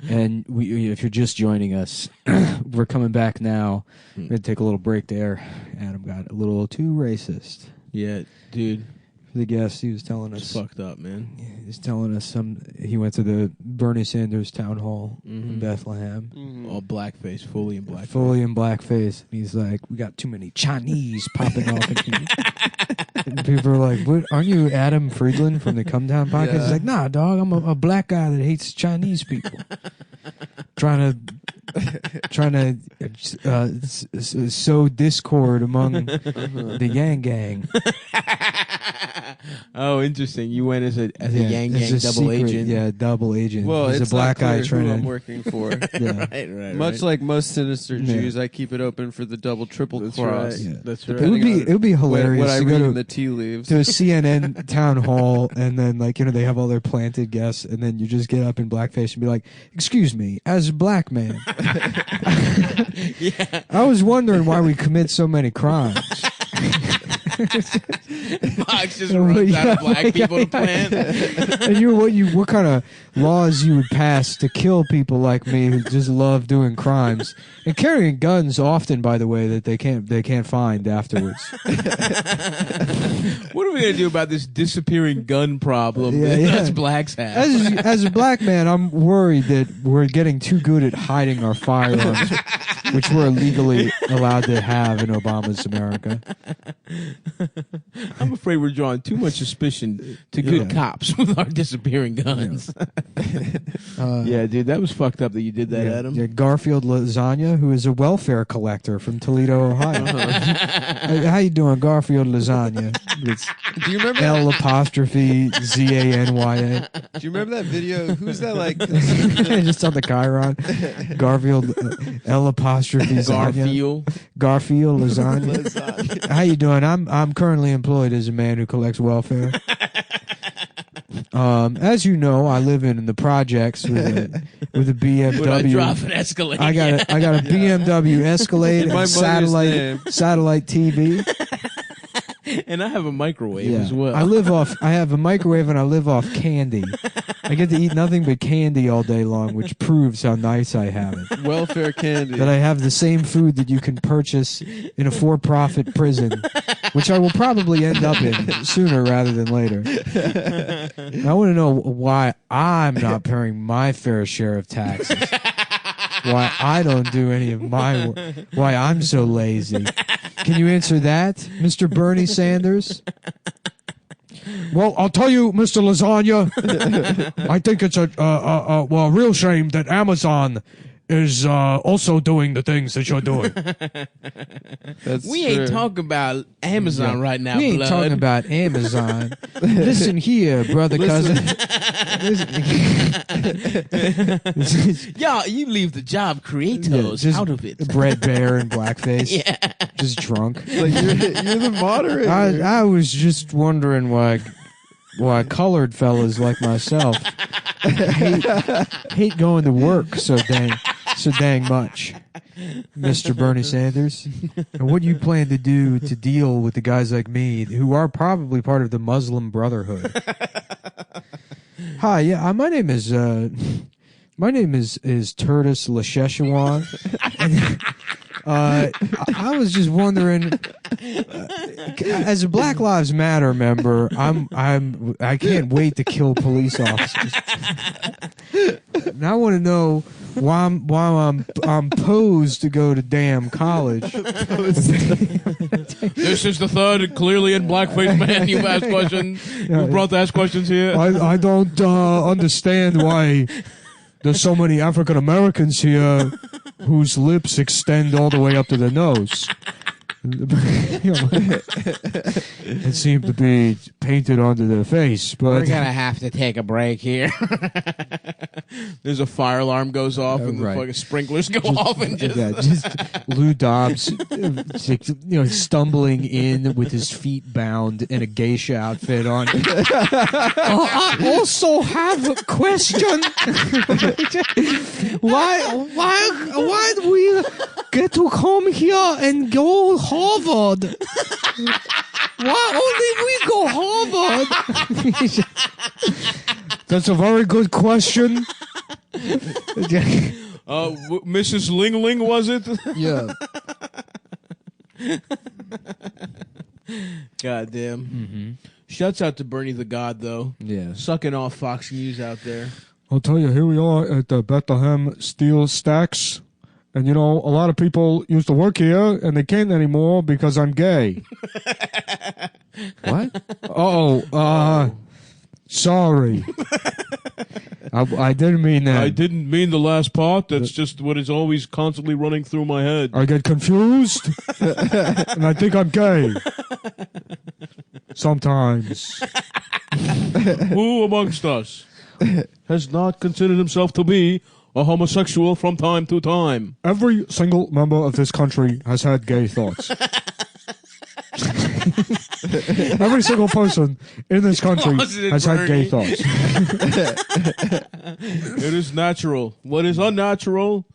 And if you're just joining us, we're coming back now. We're going to take a little break there. Adam got a little too racist. Yeah, dude. For the guest, he was telling us. It's fucked up, man. He was telling us he went to the Bernie Sanders town hall in Bethlehem. All blackface, fully in blackface. Fully in blackface. And he's like, we got too many Chinese popping off in here. And people are like, "What? Aren't you Adam Friedland from the Cumtown podcast?" Yeah. He's like, "Nah, dog, I'm a black guy that hates Chinese people." trying to sow discord among the Yang Gang. Oh, interesting. You went as a Yang Gang double secret, agent. Yeah, double agent. Well, he's it's a black not clear guy trying who to. I'm working for. Yeah. right. Much like most sinister Yeah. Jews, I keep it open for the double, triple That's cross. right. Yeah. That's It right. would be hilarious What I to read go in to the tea leaves. a CNN town hall and then they have all their planted guests and then you just get up in blackface and be like, "Excuse me, as a black man, Yeah. I was wondering why we commit so many crimes." Fox just runs out of black people to plant. And what kind of laws you would pass to kill people like me who just love doing crimes and carrying guns often, by the way, that they can't find afterwards. What are we gonna do about this disappearing gun problem Yeah, that yeah. us blacks have? As a black man, I'm worried that we're getting too good at hiding our firearms, which we're legally allowed to have in Obama's America. I'm afraid we're drawing too much suspicion to good cops with our disappearing guns. Yeah, dude, that was fucked up that you did that, Adam. Yeah, Garfield Lasagna, who is a welfare collector from Toledo, Ohio. How you doing, Garfield Lasagna? It's Do you remember? L apostrophe ZANYA. Do you remember that video? Who's that? Like Just on the Chiron. Garfield L apostrophe Lasagna. Garfield Lasagna. lasagna. How you doing? I'm currently employed as a man who collects welfare. As you know, I live in the projects with a BMW. When I drive an Escalade. I got a BMW Escalade My and mother's name. satellite TV. And I have a microwave as well. I have a microwave and I live off candy. I get to eat nothing but candy all day long, which proves how nice I have it. Welfare candy. That I have the same food that you can purchase in a for-profit prison, which I will probably end up in sooner rather than later. I want to know why I'm not paying my fair share of taxes. Why I don't do any of my work. Why I'm so lazy. Can you answer that, Mr. Bernie Sanders? Well, I'll tell you, Mr. Lasagna, I think it's a real shame that Amazon is also doing the things that you're doing. We ain't talking about Amazon right now, We ain't blood. talking about Amazon. Listen here, brother cousin. Y'all, you leave the job creators just out of it. Bread Bear and blackface. Yeah. Just drunk. Like you're the moderator. I was just wondering why colored fellas like myself hate going to work so dang much, Mr. Bernie Sanders. And what do you plan to do to deal with the guys like me who are probably part of the Muslim Brotherhood? Hi, yeah, my name is Tertus Lasheshawan. I was just wondering, as a Black Lives Matter member, I can't wait to kill police officers. And I want to know why I'm posed to go to damn college. This is the third clearly in blackface man you've asked questions. You brought to ask questions here. I don't understand why there's so many African Americans here whose lips extend all the way up to the nose. It seemed to be painted onto their face, but We're gonna have to take a break here. There's a fire alarm goes off and the right. fucking sprinklers go off and just just Lou Dobbs, stumbling in with his feet bound and a geisha outfit on. I also have a question. Why do we get to come here and go Harvard? Why only we go Harvard? That's a very good question. Mrs. Ling Ling, was it? Yeah. Goddamn. Mm-hmm. Shouts out to Bernie the God, though. Yeah. Sucking off Fox News out there. I'll tell you, here we are at the Bethlehem Steel Stacks. And, a lot of people used to work here, and they can't anymore because I'm gay. What? Sorry. I didn't mean that. I didn't mean the last part. That's just what is always constantly running through my head. I get confused, and I think I'm gay. Sometimes. Who amongst us has not considered himself to be a homosexual from time to time? Every single member of this country has had gay thoughts. Every single person in this country has had gay thoughts. It is natural. What is unnatural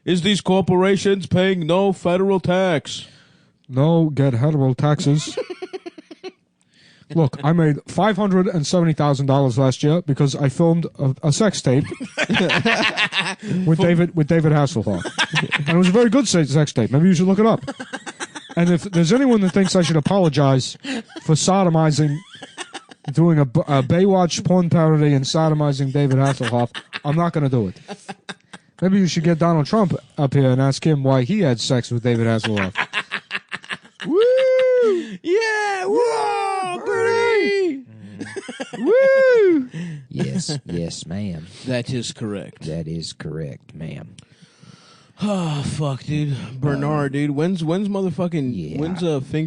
is these corporations paying no federal tax. No get hetero taxes. Look, I made $570,000 last year because I filmed a sex tape with David Hasselhoff, and it was a very good sex tape. Maybe you should look it up. And if there's anyone that thinks I should apologize for sodomizing, doing a Baywatch porn parody and sodomizing David Hasselhoff, I'm not going to do it. Maybe you should get Donald Trump up here and ask him why he had sex with David Hasselhoff. Woo! Yeah! Whoa, Bernie! Woo! Yes, ma'am. That is correct. That is correct, ma'am. Oh, fuck, dude. Bernard, dude. When's Finger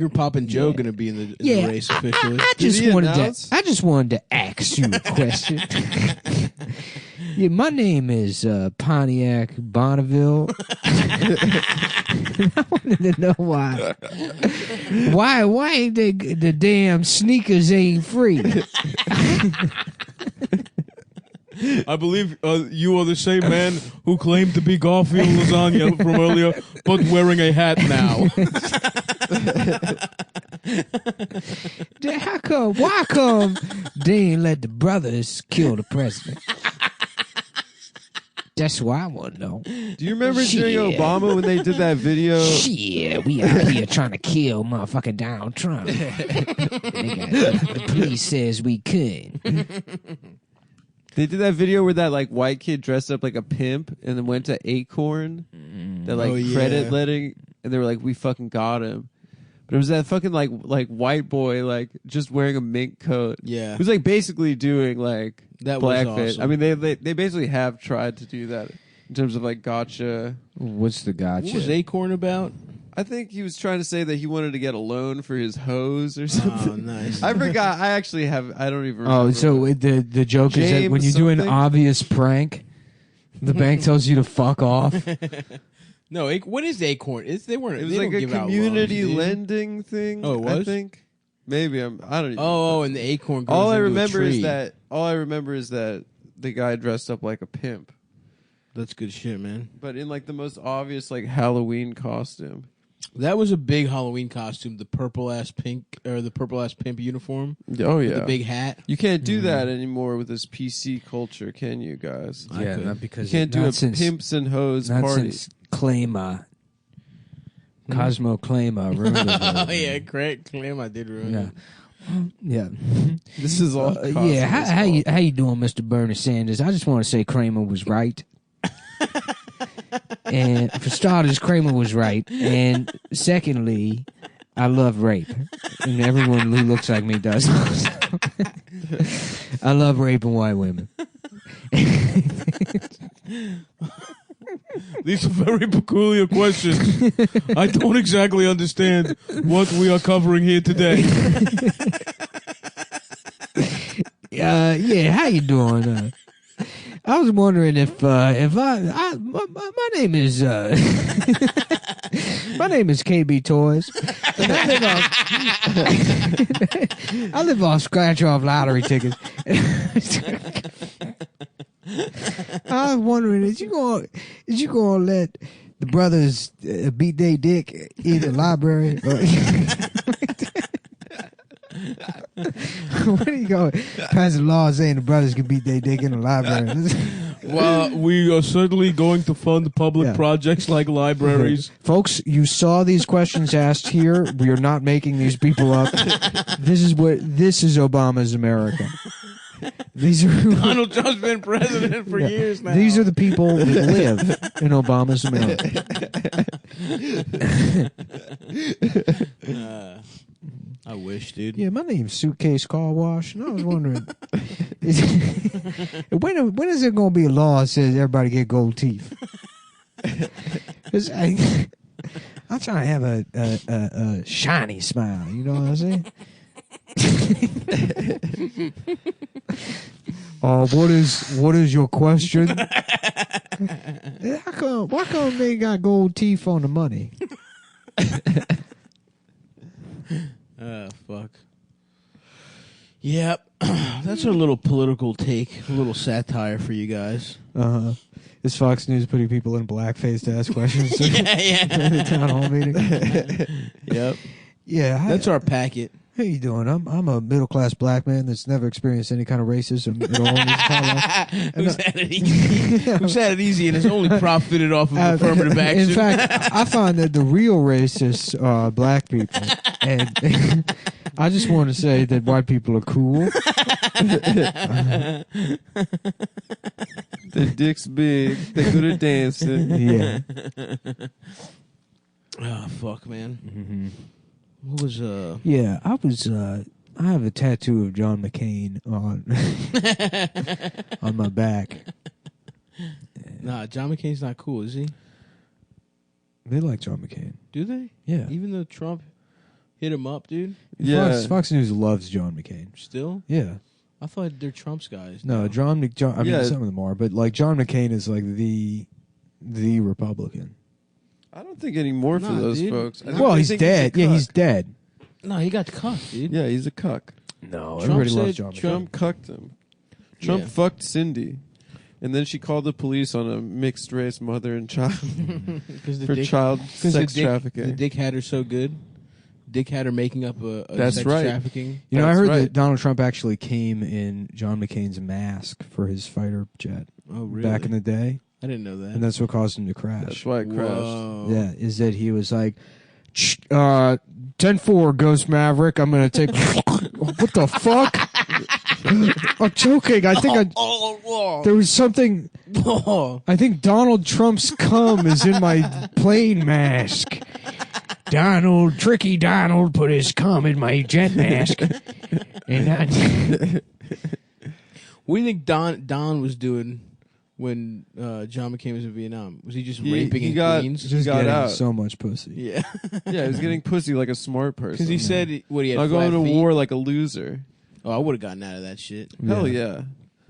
Poppin' Joe gonna be in the race officially? I just wanted to ask you a question. Yeah, my name is Pontiac Bonneville. I wanted to know why ain't the damn sneakers ain't free? I believe you are the same man who claimed to be Garfield Lasagna from earlier, but wearing a hat now. Why come they ain't let the brothers kill the president? That's what I want to know. Do you remember during Obama when they did that video? Shit, we out here trying to kill motherfucking Donald Trump. The police says we could. They did that video where that white kid dressed up like a pimp and then went to Acorn. That credit letting, and they were like, "We fucking got him." But it was that fucking white boy just wearing a mink coat. Yeah, who's basically doing that blackface. Awesome. I mean, they basically have tried to do that in terms of gotcha. What's the gotcha? What was Acorn about? I think he was trying to say that he wanted to get a loan for his hose or something. Oh, nice. I forgot. I don't even remember. Oh, so the joke James is that when you do an obvious prank, the bank tells you to fuck off. No, what is Acorn? It was like a community lending thing. Oh, it was? I think. Maybe I don't even Oh, and the Acorn goes all I into remember a is tree. that the guy dressed up like a pimp. That's good shit, man. But in the most obvious Halloween costume. That was a big Halloween costume, the purple ass pimp uniform. Oh yeah. With the big hat. You can't do that anymore with this PC culture, can you guys? Yeah, not because you can't do a pimps and hoes party. Since Cosmo Claima ruined it. Oh yeah, correct. Claima did ruin it. Yeah. This is all. Yeah. How you doing, Mr. Bernie Sanders? I just want to say Kramer was right. And for starters, Kramer was right. And secondly, I love rape. And everyone who looks like me does. I love raping white women. These are very peculiar questions. I don't exactly understand what we are covering here today. Yeah, how you doing? I was wondering if my name is my name is KB Toys. And I live off scratch off lottery tickets. I was wondering, is you gonna let the brothers beat their dick in the library? Where do you go? Pass a law saying the brothers can beat their dick in the library. Well, we are certainly going to fund public projects like libraries. Folks, you saw these questions asked here. We are not making these people up. This is Obama's America. These are Donald Trump's been president for years now. These are the people that live in Obama's America. I wish, dude. Yeah, my name's Suitcase Car Wash, and I was wondering, when is there going to be a law that says everybody get gold teeth? 'Cause I'm trying to have a shiny smile. You know what I'm saying? What is your question? Why come they got gold teeth on the money? Fuck. Yep. That's our little political take, a little satire for you guys. Is Fox News putting people in blackface to ask questions? Yeah. During the town hall meeting. Yep. Yeah. That's our packet. How you doing? I'm a middle class black man that's never experienced any kind of racism at all in his entire life. Who's had it easy? Who's had it easy and has only profited off of affirmative action? In fact, I find that the real racists are black people, and I just want to say that white people are cool. Their dick's big. They're good at dancing. Yeah. Oh fuck, man. Mm-hmm. What was Yeah, I have a tattoo of John McCain on on my back. Nah, John McCain's not cool, is he? They like John McCain. Do they? Yeah. Even though Trump hit him up, dude? Yeah. Fox News loves John McCain. Still? Yeah. I thought they're Trump's guys. No, John I mean, some of them are, but like John McCain is like the Republican. I don't think any more for those dude. folks. He's dead. He's dead. No, he got cucked, dude. Yeah, he's a cuck. No, Trump everybody said loves John McCain. Trump cucked him. Trump fucked Cindy. And then she called the police on a mixed race mother and child for child sex trafficking. The dick had her so good. Dick had her making up a That's sex right. trafficking. You know, I heard that Donald Trump actually came in John McCain's mask for his fighter jet. Oh, really? Back in the day. I didn't know that. And that's what caused him to crash. That's why it crashed. Whoa. Yeah, is that he was like, 10-4, Ghost Maverick, I'm going to take... What the fuck? I'm joking. I think there was something... I think Donald Trump's cum is in my plane mask. Tricky Donald put his cum in my jet mask. And what do you think Don was doing when John McCain was in Vietnam? Was he just raping in Queens? Just got getting out. so much pussy. Yeah. Yeah, he was getting pussy like a smart person. Because he said, he had I'll go flat to feet? war like a loser. Oh, I would have gotten out of that shit. Hell yeah.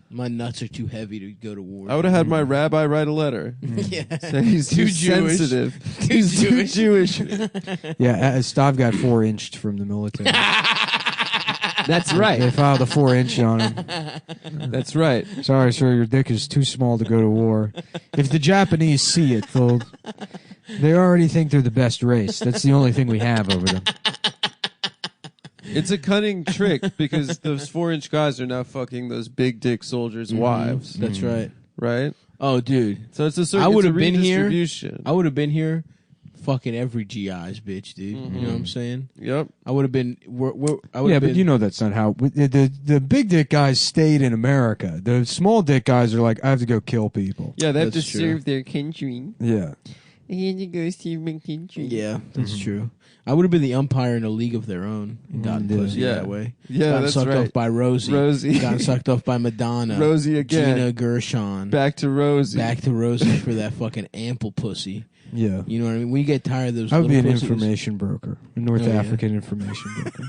My nuts are too heavy to go to war. I would have had my rabbi write a letter. Yeah. Say he's too Jewish. sensitive. He's too Jewish. Yeah, Stav got 4-inched from the military. That's right. They filed a 4-inch on him. That's right. Sorry, sir, your dick is too small to go to war. If the Japanese see it, they already think they're the best race. That's the only thing we have over them. It's a cunning trick because those 4-inch guys are now fucking those big dick soldiers' wives. That's right. Right? Oh, dude. So it's a I would have been here. redistribution. I would have been here fucking every GI's bitch, dude. You know what I'm saying? Yep. I would have been. But you know that's not how the big dick guys stayed in America. The small dick guys are like, I have to go kill people. Yeah, they have to That's true. serve their country. Yeah. I had to go serve my country. Yeah, that's true. I would have been the umpire in a league of their own and gotten pussy Yeah. that way. Yeah, gotten that's sucked right. off by Rosie. Gotten sucked off by Madonna. Rosie again. Gina Gershon. Back to Rosie. Back to Rosie for that fucking ample pussy. Yeah. You know what I mean? When you get tired of those I would be an little pussies- information broker, a North Oh, yeah. African information broker.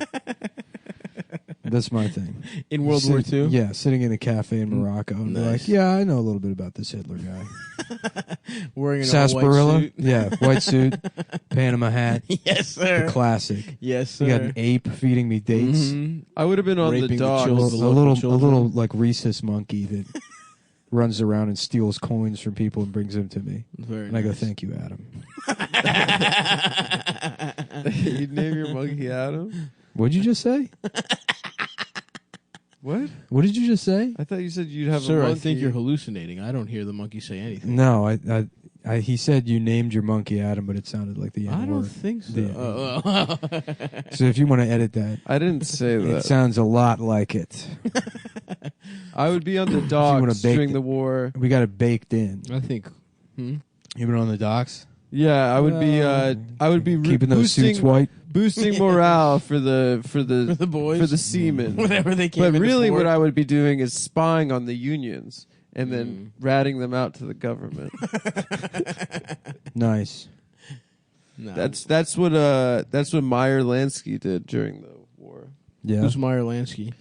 That's my thing. in World War II? Yeah, sitting in a cafe in Morocco and be Nice. like, yeah, I know a little bit about this Hitler guy. Wearing an Sarsaparilla? all-white suit. Yeah, white suit, Panama hat, Yes, the sir. classic. Yes, You sir. got an ape feeding me dates. Mhm. I would have been on Raping the the A dock. children. little like rhesus monkey that runs around and steals coins from people and brings them to me. Very And I go, nice. thank you, Adam. You'd name your monkey Adam? What'd you just say? What? What did you just say? I thought you said you'd have Sir, a monkey. I think you're hallucinating. I don't hear the monkey say anything. No, he said you named your monkey Adam, but it sounded like the N-word. I don't think so. Yeah. So if you want to edit that. I didn't say that. It sounds a lot like it. I would be on the docks during the war. We got it baked in. I think. You been on the docks? Yeah, I would be keeping those suits white, boosting morale for the boys, for the seamen, whenever they came. But really, what I would be doing is spying on the unions and then ratting them out to the government. Nice. No. That's what Meyer Lansky did during the war. Yeah. Who's Meyer Lansky?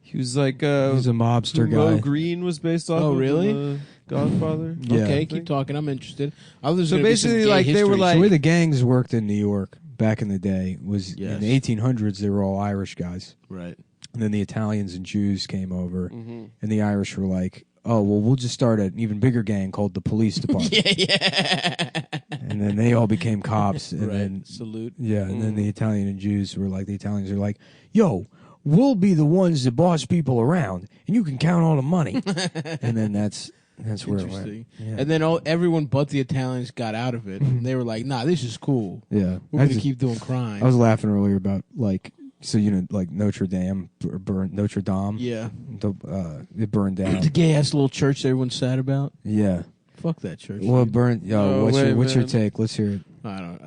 He was like he's a mobster guy. Mo Green was based off. Oh, really? Of Godfather. Yeah. Okay, keep talking. I'm interested. So basically, like they were like the way the gangs worked in New York back in the day was in the 1800s. They were all Irish guys, right? And then the Italians and Jews came over, and the Irish were like, "Oh, well, we'll just start an even bigger gang called the police department." yeah. And then they all became cops. And then salute. Yeah, and then the Italian and Jews were like, the Italians are like, "Yo, we'll be the ones that boss people around, and you can count all the money." And then that's where it went. Yeah. And then everyone but the Italians got out of it. And they were like, "Nah, this is cool. Yeah, we're gonna keep doing crime." I was laughing earlier about like, so like Notre Dame burned. Notre Dame. Yeah, it burned down. The gay ass little church everyone's sad about. Yeah. Fuck that church. Well, it burned. Yo, what's your take? Let's hear it. I don't.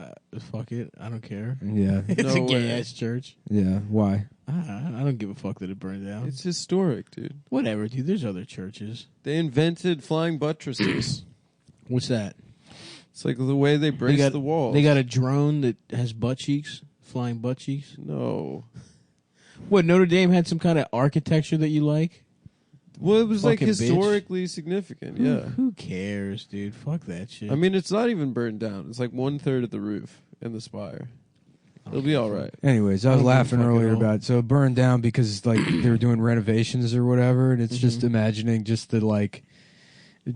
Fuck it. I don't care. Yeah, it's a gay ass church. Yeah. Why? I don't give a fuck that it burned down. It's historic, dude. Whatever, dude. There's other churches. They invented flying buttresses. What's that? It's like the way they brace the walls. They got a drone that has butt cheeks, flying butt cheeks. No. What, Notre Dame had some kind of architecture that you like? Well, it was Fucking like historically significant. Yeah. Who cares, dude? Fuck that shit. I mean, it's not even burned down. It's like 1/3 of the roof and the spire. It'll be all right. Anyways, I was laughing earlier about it. So it burned down because like they were doing renovations or whatever, and it's just imagining just the like,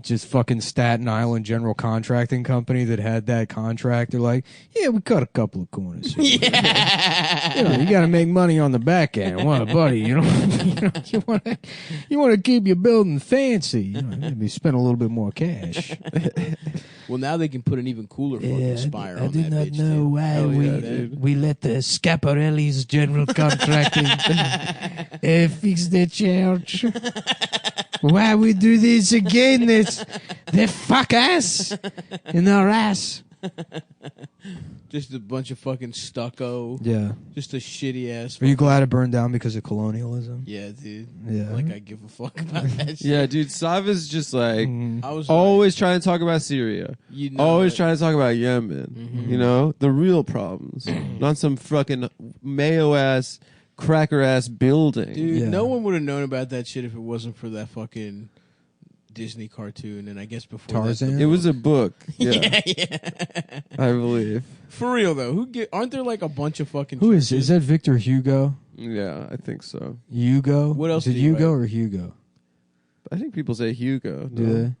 just fucking Staten Island general contracting company that had that contract. They're like, yeah, we cut a couple of corners. Yeah, you got to make money on the back end. What, buddy? You want to keep your building fancy. Maybe spend a little bit more cash. Well, now they can put an even cooler fucking spire on I did not know why we let the Scaparelli's general contracting fix the church. Why we do this again? They fuck us in our ass. Just a bunch of fucking stucco. Yeah. Just a shitty ass. Are you glad it burned down because of colonialism? Yeah, dude. Yeah. Like I give a fuck about that shit. Yeah, dude. Sava's just like I was always trying to talk about Syria. Always trying to talk about Yemen. You know, the real problems, not some fucking Mayo ass, cracker ass building. Dude, no one would have known about that shit if it wasn't for that fucking Disney cartoon, and I guess before Tarzan. It was a book. Yeah, I believe. For real though, aren't there like a bunch of fucking? Who is that? Victor Hugo? Yeah, I think so. Hugo. What else? Is it Hugo or Hugo? I think people say Hugo. Do they?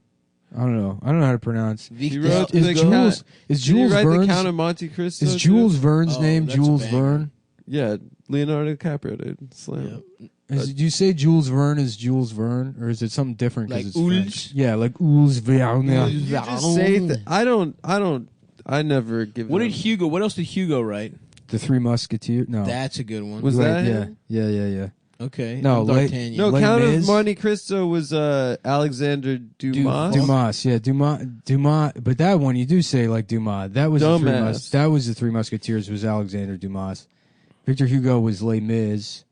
I don't know. I don't know how to pronounce. He wrote Is Jules the Verne's? Count of Monte Cristo? Is Jules Verne's name Jules Verne? Yeah, Leonardo DiCaprio did. Slam. Yep. Do you say Jules Verne is Jules Verne, or is it something different? Like it's Jules? French? Yeah, like Jules Verne. You just say that. I never give. What else did Hugo write? The Three Musketeers. No, That's a good one. Was that yeah, him? yeah. Okay. No, D'Artagnan. No, Les Count of Mis? Monte Cristo was Alexander Dumas. Dumas. But that one you do say like Dumas. That was Dumas. That was the Three Musketeers. Was Alexander Dumas. Victor Hugo was Les Mis.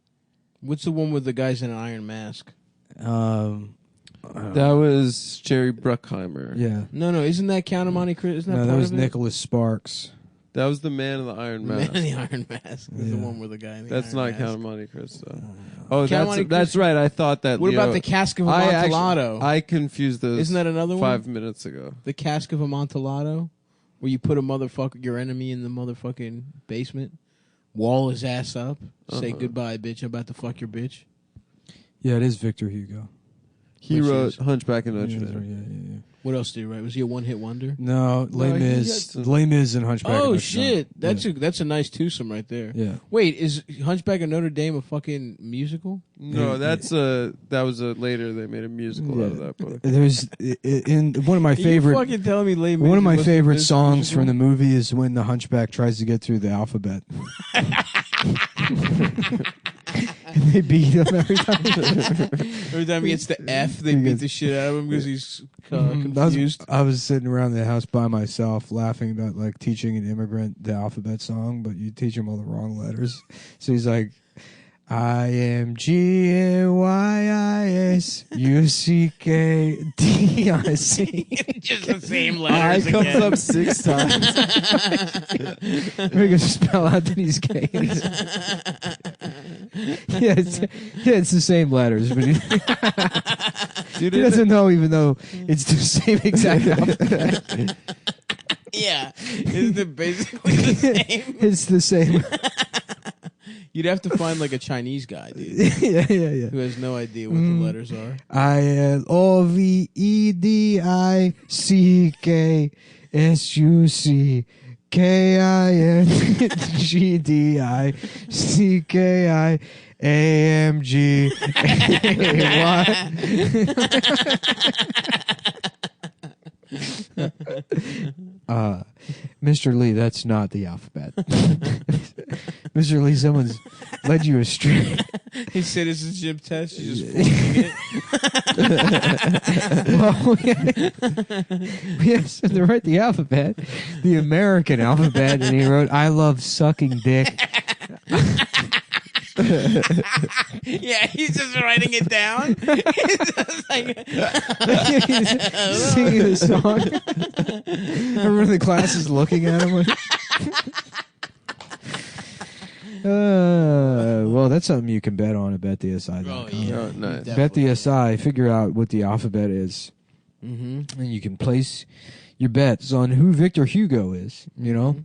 What's the one with the guys in an iron mask? That was Jerry Bruckheimer. Yeah. No, isn't that Count of Monte Cristo? Isn't that No, that part was of it? Nicholas Sparks. That was the man in the iron mask. Man in the iron mask. Is the one with the guy in the That's iron not mask. Count of Monte Cristo. Oh, Count of Monte that's Cristo. right. I thought that. What about the Cask of Amontillado? I confused those. Isn't that another one? 5 minutes ago. The Cask of Amontillado, where you put your enemy in the motherfucking basement, wall his ass up, say goodbye, bitch. I'm about to fuck your bitch. Yeah, it is Victor Hugo. He wrote Hunchback of Notre Dame. Yeah. What else did he write? Was he a one-hit wonder? No, Les Mis and Hunchback of Notre Dame. Oh shit, that's a nice twosome right there. Yeah. Wait, is Hunchback of Notre Dame a fucking musical? No, that was later. They made a musical out of that book. There's in one of my favorite. You fucking telling me Les Mis? One of my favorite songs from the movie is when the Hunchback tries to get through the alphabet. And they beat him every time. Every time he gets the F, they beat the shit out of him because he's confused. I was sitting around the house by myself laughing about like teaching an immigrant the alphabet song, but you teach him all the wrong letters. So he's like, IMGAYISUCKDIC. Just the same letters. I comes up 6 times. We're gonna spell out that he's gay. It's the same letters, but he doesn't know, even though it's the same exact alphabet. Yeah, isn't it basically the same? It's the same. You'd have to find like a Chinese guy, dude. Yeah. Who has no idea what the letters are. Mr. Lee, that's not the alphabet. Mr. Lee, someone's led you astray. His citizenship test, you just forcing it. We asked him to write the alphabet, the American alphabet, and he wrote, I love sucking dick. Yeah, he's just writing it down. He's just like he's singing the song. Everyone in the class is looking at him. Well, that's something you can bet on at BetDSI.com. Oh, yeah. Oh, nice. BetDSI, figure out what the alphabet is. Mm-hmm. And you can place your bets on who Victor Hugo is. You know?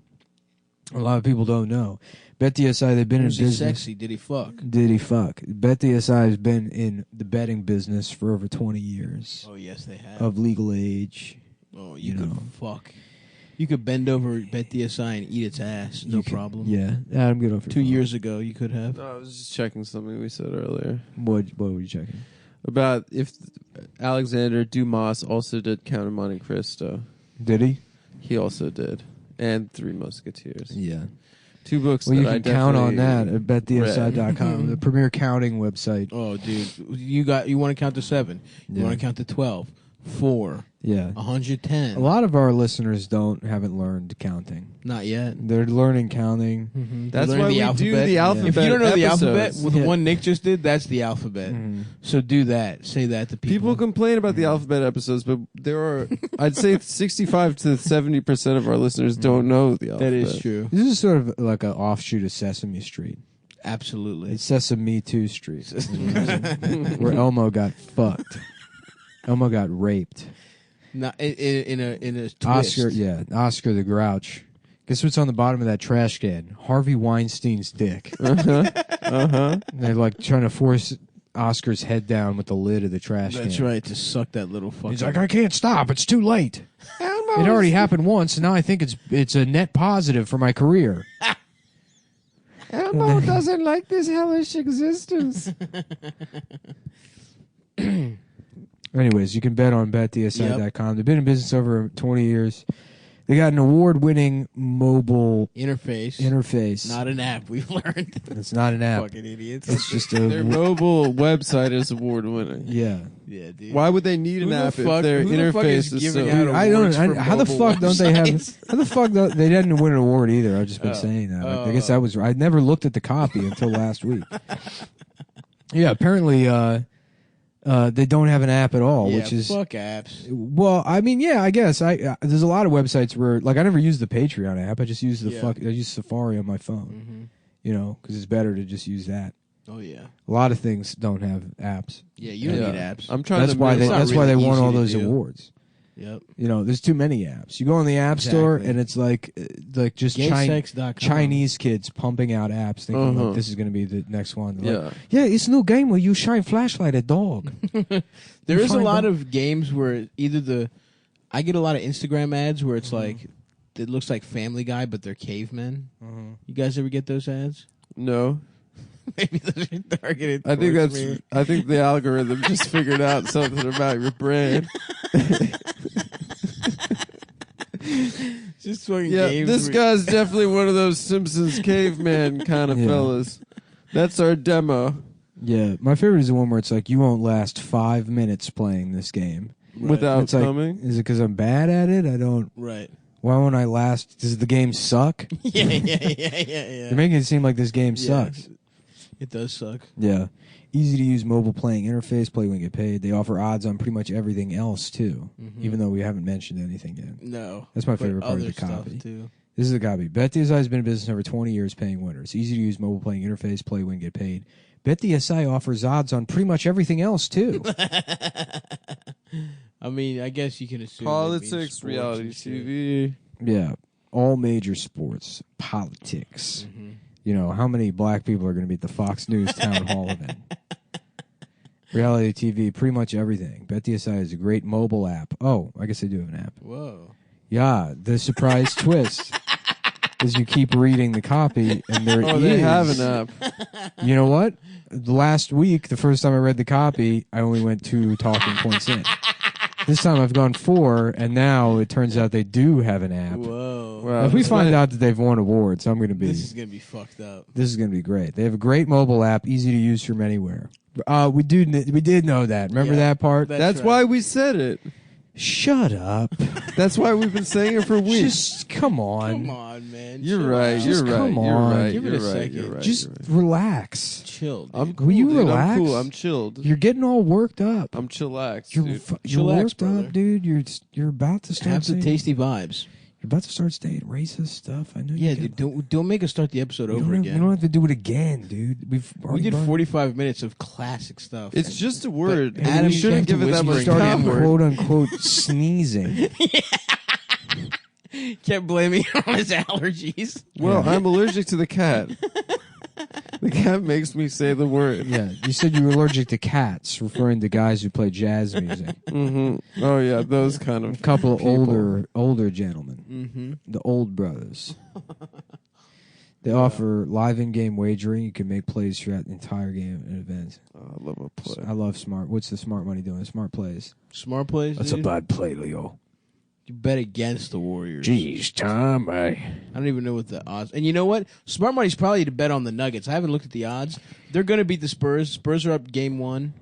A lot of people don't know. BetDSI, they've been in business. Sexy? Did he fuck? BetDSI has been in the betting business for over 20 years. Oh, yes, they have. Of legal age. Oh, you could fuck. You could bend over BetDSI and eat its ass. No problem. Yeah. Adam, get off your 2 phone. years ago, you could have. No, I was just checking something we said earlier. What were you checking? About if Alexander Dumas also did Count of Monte Cristo. Did he? He also did. And Three Musketeers. Yeah. 2 books Well, that you I can count on definitely that at BetDSI.com, the premier counting website. Oh, dude. You want to count to 7. You want to count to 12. 4. Yeah. 110. A lot of our listeners haven't learned counting. Not yet. They're learning counting. Mm-hmm. That's why we do the alphabet. If you don't know the alphabet, episodes. with the one Nick just did, that's the alphabet. Mm. So do that. Say that to people. People complain about the alphabet episodes, but there are, I'd say 65 to 70% of our listeners don't know the alphabet. That is true. This is sort of like an offshoot of Sesame Street. Absolutely. It's Sesame 2 Street. Where Elmo got fucked. Elmo got raped. Not in a twist. Oscar the Grouch. Guess what's on the bottom of that trash can? Harvey Weinstein's dick. They're like trying to force Oscar's head down with the lid of the trash can. That's right, to suck that little fucking... He's like, I can't stop. It's too late. It already happened once, and now I think it's a net positive for my career. Elmo doesn't like this hellish existence. Anyways, you can bet on BetDSI.com. They've been in business over 20 years. They got an award-winning mobile interface. Not an app, we've learned. It's not an app. Fucking idiots. It's just Their mobile website is award-winning. Yeah. Yeah, dude. Why would they need an app if their interface is so... How the fuck don't they have... How the fuck they didn't win an award either. I've just been saying that. I guess that was... I never looked at the copy until last week. Yeah, apparently... they don't have an app at all, which is fuck apps. Well, I mean, yeah, I guess there's a lot of websites where, like, I never use the Patreon app. I just use I use Safari on my phone, you know, because it's better to just use that. Oh yeah, a lot of things don't have apps. Yeah, you don't need apps. I'm trying. That's why they won all those awards. Yep. You know, there's too many apps. You go on the app store and it's like just Chinese kids pumping out apps thinking like this is going to be the next one. Like, yeah, it's a new game where you shine flashlight at dog. There is a lot of games where I get a lot of Instagram ads where it's like it looks like Family Guy but they're cavemen. You guys ever get those ads? No. Maybe those are targeted. I think the algorithm just figured out something about your brain. Just games. This guy's definitely one of those Simpsons caveman kind of fellas. That's our demo. Yeah, my favorite is the one where it's like you won't last 5 minutes playing this game without coming. Is it because I'm bad at it? I don't. Right. Why won't I last? Does the game suck? Yeah. You're making it seem like this game sucks. It does suck. Yeah. Easy to use mobile playing interface, play when get paid. They offer odds on pretty much everything else, too, even though we haven't mentioned anything yet. No. That's my favorite part of the copy. Too. This is the copy. BetDSI has been in business over 20 years paying winners. Easy to use mobile playing interface, play when get paid. BetDSI offers odds on pretty much everything else, too. I mean, I guess you can assume. Politics, reality TV. Yeah. All major sports, politics. You know, how many black people are going to be at the Fox News town hall event? Reality TV, pretty much everything. BetDSI is a great mobile app. Oh, I guess they do have an app. Whoa. Yeah, the surprise twist is you keep reading the copy and there is. They have an app. You know what? Last week, the first time I read the copy, I only went 2 talking points in. This time I've gone 4, and now it turns out they do have an app. Whoa. Wow. If we find out that they've won awards, I'm going to be... This is going to be fucked up. This is going to be great. They have a great mobile app, easy to use from anywhere. We did know that. Remember that part? That's right. why we said it. Shut up. That's why we've been saying it for weeks. Just come on. Come on, man. You're right. Just You're right. come You're on. right. Give it You're a right. second. You're right. Just You're right. relax. Chill. Dude. I'm cool. Will you dude. relax? I'm cool. I'm chilled. You're getting all worked up. I'm chillaxed. You're dude. Chillax, worked brother. up, dude. You're about to start Have some saying, tasty vibes. You're about to start saying racist stuff. I know. Yeah, you dude, don't make us start the episode over again. You don't have to do it again, dude. We did 45 minutes of classic stuff. It's just a word. But Adam we shouldn't give it that much started power. quote unquote sneezing. Kept blaming on his allergies. Well, I'm allergic to the cat. The cat makes me say the word. Yeah, you said you were allergic to cats, referring to guys who play jazz music. Oh yeah, those kind of A couple of people. older gentlemen, the old brothers. They offer live in-game wagering. You can make plays throughout the entire game and events. Oh, I love a play. I love smart. What's the smart money doing? Smart plays. Smart plays. That's dude. a bad play, Leo. You bet against the Warriors. Jeez, Tom, I don't even know what the odds. And you know what? Smart money's probably to bet on the Nuggets. I haven't looked at the odds. They're going to beat the Spurs. Spurs are up game 1.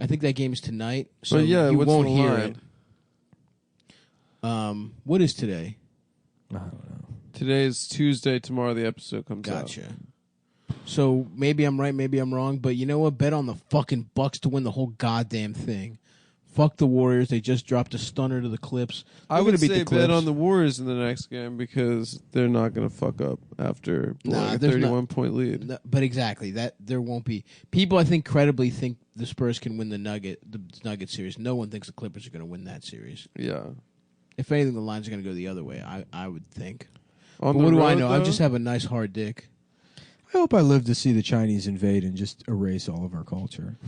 I think that game is tonight. So yeah, you what's won't the hear line? it. What is today? don't know. Today's Tuesday. Tomorrow the episode comes out. Gotcha. So maybe I'm right, maybe I'm wrong. But you know what? Bet on the fucking Bucks to win the whole goddamn thing. Fuck the Warriors. They just dropped a stunner to the Clips. I would say bet on the Warriors in the next game because they're not going to fuck up after blowing a 31-point lead. No, but exactly that there won't be people. I think credibly think the Spurs can win the Nugget series. No one thinks the Clippers are going to win that series. Yeah. If anything, the lines are going to go the other way. I would think. But what do I know? I just have a nice hard dick. I hope I live to see the Chinese invade and just erase all of our culture.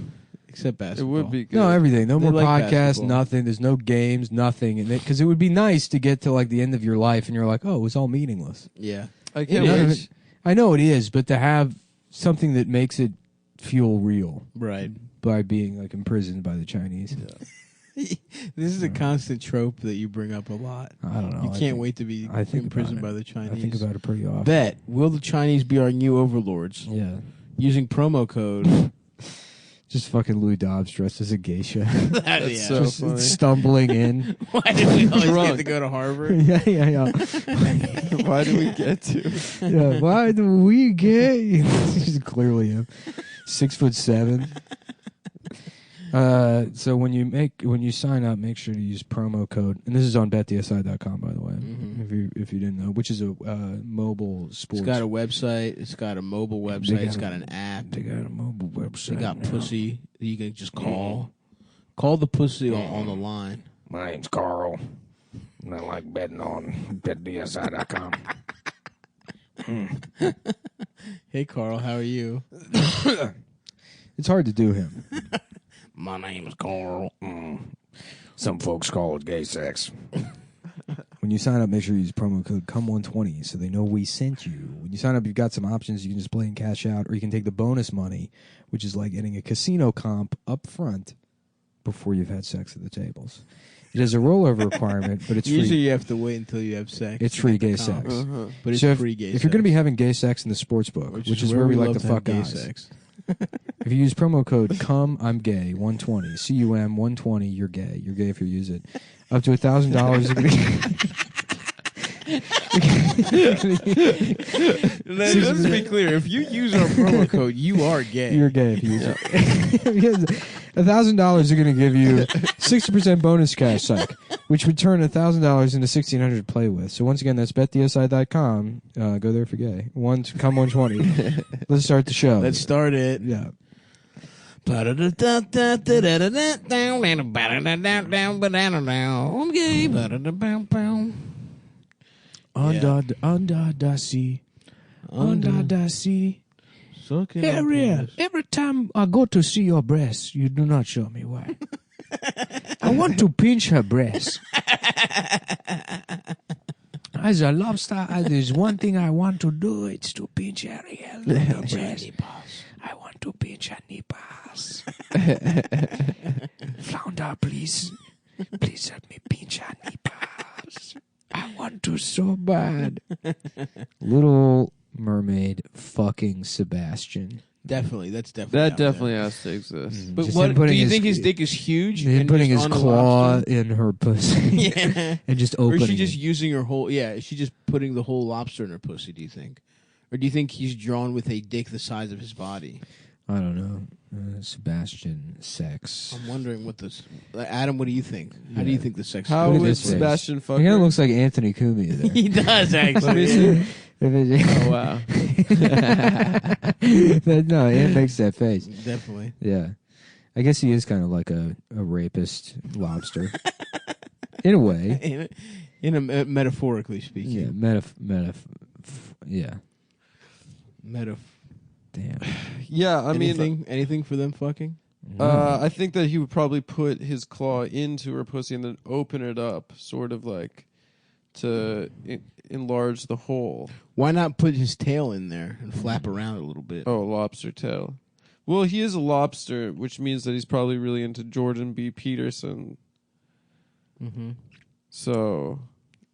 Except basketball. It would be good. No, everything. No They more like podcasts, basketball. nothing. There's no games, nothing. Because it would be nice to get to like the end of your life and you're like, oh, it was all meaningless. Yeah. I can't None of wait. it- I know it is, but to have something that makes it feel real Right. by being like imprisoned by the Chinese. This is a constant trope that you bring up a lot. I don't know. You can't wait to be I think imprisoned about by it. the Chinese. I think about it pretty often. Bet. Will the Chinese be our new overlords? Yeah. Using promo code. Just fucking Louis Dobbs dressed as a geisha. That's so Just funny. stumbling in. Why did we always Drunk. get to go to Harvard? yeah. Why do we get to? Yeah, why do we get? He's clearly him. 6'7". So when you sign up, make sure to use promo code, and this is on betdsi.com, by the way, if you didn't know, which is a mobile sports. It's got a website. It's got a mobile website. It's got an app. They got a mobile website. They got now. pussy that you can just call. Call the pussy on the line. My name's Carl, and I like betting on betdsi.com. Hey, Carl, how are you? It's hard to do him. My name's Carl. Some folks call it gay sex. When you sign up, make sure you use promo code CUM120 so they know we sent you. When you sign up, you've got some options. You can just play and cash out, or you can take the bonus money, which is like getting a casino comp up front before you've had sex at the tables. It has a rollover requirement, but it's Usually free. you have to wait until you have sex. It's free gay sex. But it's So free gay sex. if you're going to be having gay sex in the sports book, which is where we like to fuck gay guys, sex. if you use promo code CUM120, CUM 120, you're gay. You're gay if you use it. Up to $1,000. Let's be clear. If you use our promo code, you are gay. You're gay if you use it. $1,000 are going to give you 60% bonus cash psych, which would turn $1,000 into $1,600 to play with. So once again, that's betdsi.com. Go there for gay. CUM120. Let's start the show. Let's start it. Yeah. I'm gay. Under the sea. Under the sea. Ariel, every time I go to see your breasts, you do not show me why. I want to pinch her breasts. As a lobster, there's one thing I want to do. It's to pinch Ariel. I want to pinch her nipples. Flounder, please. Please let me pinch her nipples. I want to so bad. Little Mermaid fucking Sebastian. Definitely, that's definitely That out there. definitely has to exist. But Just what him do putting you his- think his dick is huge? Him and putting just his on a claw lobster? in her pussy. Yeah. And just Or opening is she just it. using her whole? Yeah, is she just putting the whole lobster in her pussy? Do you think, or do you think he's drawn with a dick the size of his body? I don't know. Sebastian sex. I'm wondering what this. Adam, what do you think? How do you think the sex? How Look at would this face. Sebastian fuck He kind of her? looks like Anthony Cumia there. He does Let me actually. see. Oh, wow. No, it makes that face. Definitely. Yeah. I guess he is kind of like a rapist lobster. In a way. Metaphorically speaking. Yeah. Yeah. Damn. Yeah, I mean, anything for them fucking? I think that he would probably put his claw into her pussy and then open it up, sort of like to enlarge the hole. Why not put his tail in there and flap around a little bit? Oh, lobster tail. Well, he is a lobster, which means that he's probably really into Jordan B. Peterson. Mm-hmm. So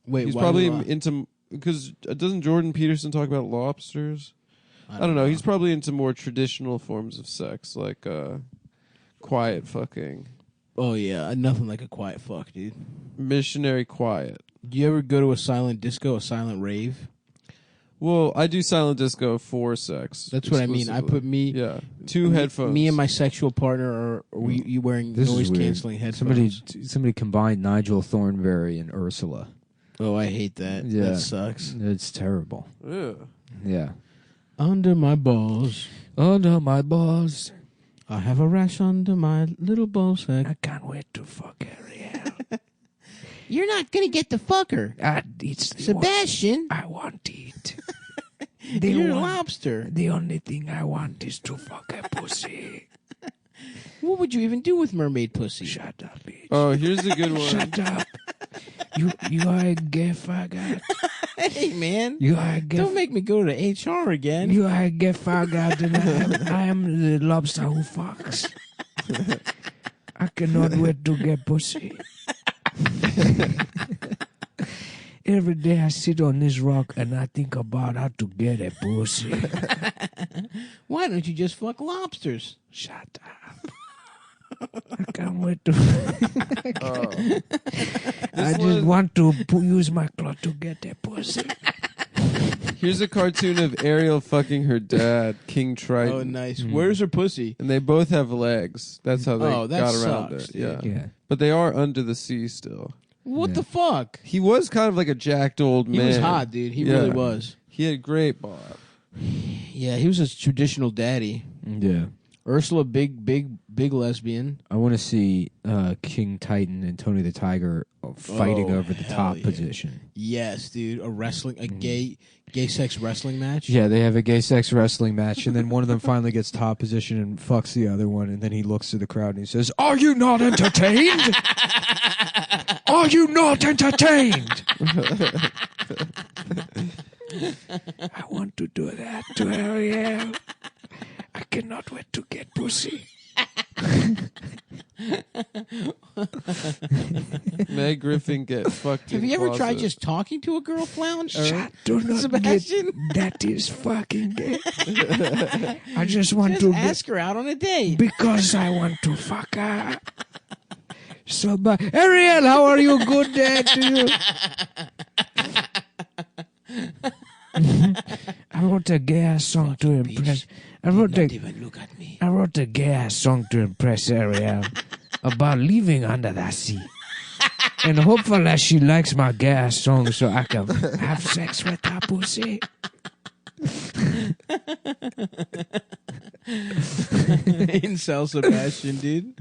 Wait, he's why probably do I- into, because doesn't Jordan Peterson talk about lobsters? I don't know. He's probably into more traditional forms of sex, like quiet fucking. Oh yeah, nothing like a quiet fuck, dude. Missionary quiet. Do you ever go to a silent disco, a silent rave? Well, I do silent disco for sex. That's what I mean. I put me, Yeah. Two headphones. me and my sexual partner, or you wearing This is noise weird. canceling headphones? Somebody combined Nigel Thornberry and Ursula. Oh, I hate that. Yeah. That sucks. It's terrible. Yeah. Yeah. Under my balls, Under my balls. I have a rash under my little ball sack. I can't wait to fuck Ariel. You're not gonna get the fucker, Sebastian. I want it. You're a lobster. The only thing I want is to fuck a pussy. What would you even do with mermaid pussy? Shut up, bitch. Oh, here's a good one. Shut up. You are a gay faggot. Hey man, You are a gay. don't make me go to HR again. You are a gay faggot, and I am the lobster who fucks. I cannot wait to get pussy. Every day I sit on this rock and I think about how to get a pussy. Why don't you just fuck lobsters? Shut up. I can't wait to. I just want to use my claw to get a pussy. Here's a cartoon of Ariel fucking her dad, King Triton. Oh, nice. Where's her pussy? And they both have legs. That's how they Oh, that got around sucks, it. dude. Yeah. Yeah. But they are under the sea still. What Yeah. the fuck? He was kind of like a jacked old He man. was hot, dude. He Yeah. really was. He had great bod. Yeah, he was a traditional daddy. Yeah. Ursula, big lesbian. I want to see King Titan and Tony the Tiger fighting over the top position. Yes, dude. A gay sex wrestling match. Yeah, they have a gay sex wrestling match, and then one of them finally gets top position and fucks the other one, and then he looks to the crowd and he says, "Are you not entertained? Are you not entertained?" I want to do that to Ariel. I cannot wait to get pussy. Meg Griffin get fucked. Have you ever tried just talking to a girl, Flounge? Do not Sebastian? That is fucking gay. I just want Just to ask her out on a date. because I want to fuck her. So, Ariel, how are you? Good day to you. I wrote a gay ass song to impress. I wrote Even look at me. a gay ass song to impress Ariel about living under the sea. And hopefully she likes my gay ass song so I can have sex with her pussy. Incel Sebastian, dude.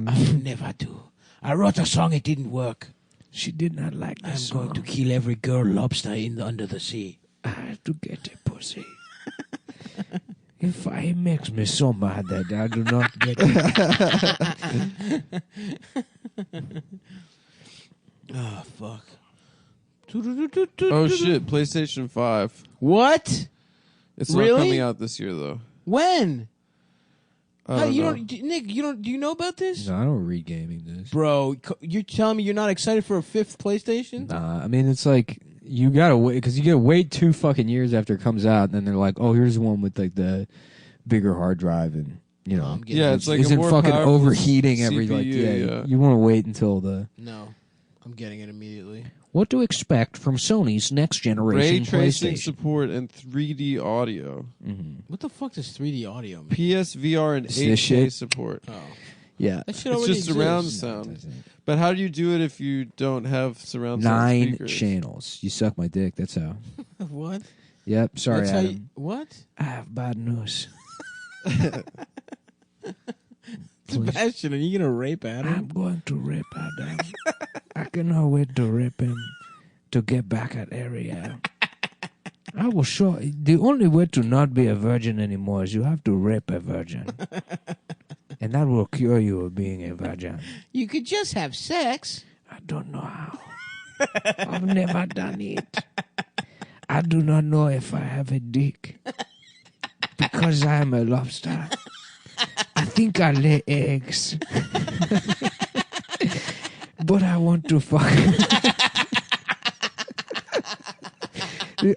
I will never do. I wrote a song, it didn't work. She did not like the I'm song. going to kill every girl lobster under the sea. I have to get a pussy. It makes me so mad that I do not get it. Oh, fuck. Oh shit! PlayStation 5. What? It's Really? not coming out this year though. When? I don't know. Nick, do you know about this? No, I don't read gaming this. Bro, you're telling me you're not excited for a 5th PlayStation? Nah, I mean, it's like, you gotta wait, because you gotta wait 2 fucking years after it comes out, and then they're like, oh, here's one with like the bigger hard drive, and, you know. Yeah, it's like a isn't more fucking powerful overheating every, CPU, like, yeah. you want to wait until the... No, I'm getting it immediately. What to expect from Sony's next Ray generation tracing PlayStation. support and 3D audio. What the fuck does 3D audio mean? PSVR and It's this 8K shit. support. Oh, Yeah. that shit It's already just exists. surround sound. But how do you do it if you don't have surround sound 9 speakers? channels. You suck my dick, that's how. What? Yep, sorry, That's how Adam. you, what? I have bad news. Sebastian, are you gonna rape I'm Adam? going to rape Adam. I cannot wait to rape him to get back at Ariel. I will show. The only way to not be a virgin anymore is you have to rape a virgin. And that will cure you of being a virgin. You could just have sex. I don't know how. I've never done it. I do not know if I have a dick. Because I am a lobster. I think I lay eggs. But I want to fuck.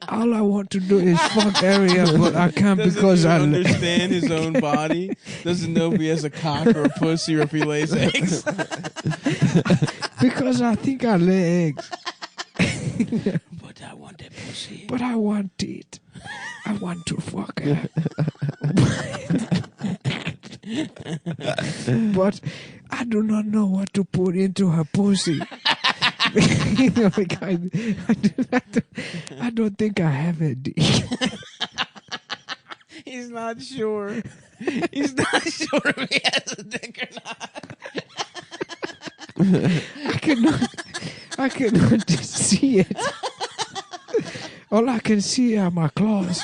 All I want to do is fuck Ariel, but I can't because I understand his own body. Doesn't know if he has a cock or a pussy or if he lays eggs. because I think I lay eggs. But I want a pussy. But I want it. I want to fuck her. But I do not know what to put into her pussy. Like I don't think I have a dick. He's not sure. He's not sure if he has a dick or not. I cannot just see it. All I can see are my claws.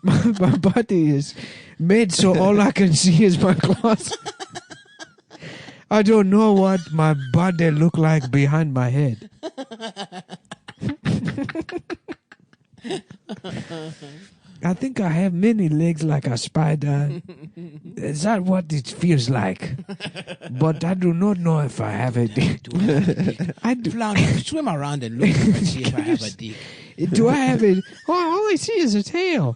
my body is made so all I can see is my claws. I don't know what my body look like behind my head. I think I have many legs like a spider. Is that what it feels like? But I do not know if I have a dick. I do. Flounder, swim around and look and see if I have a dick. Do I have it? Oh, all I see is a tail.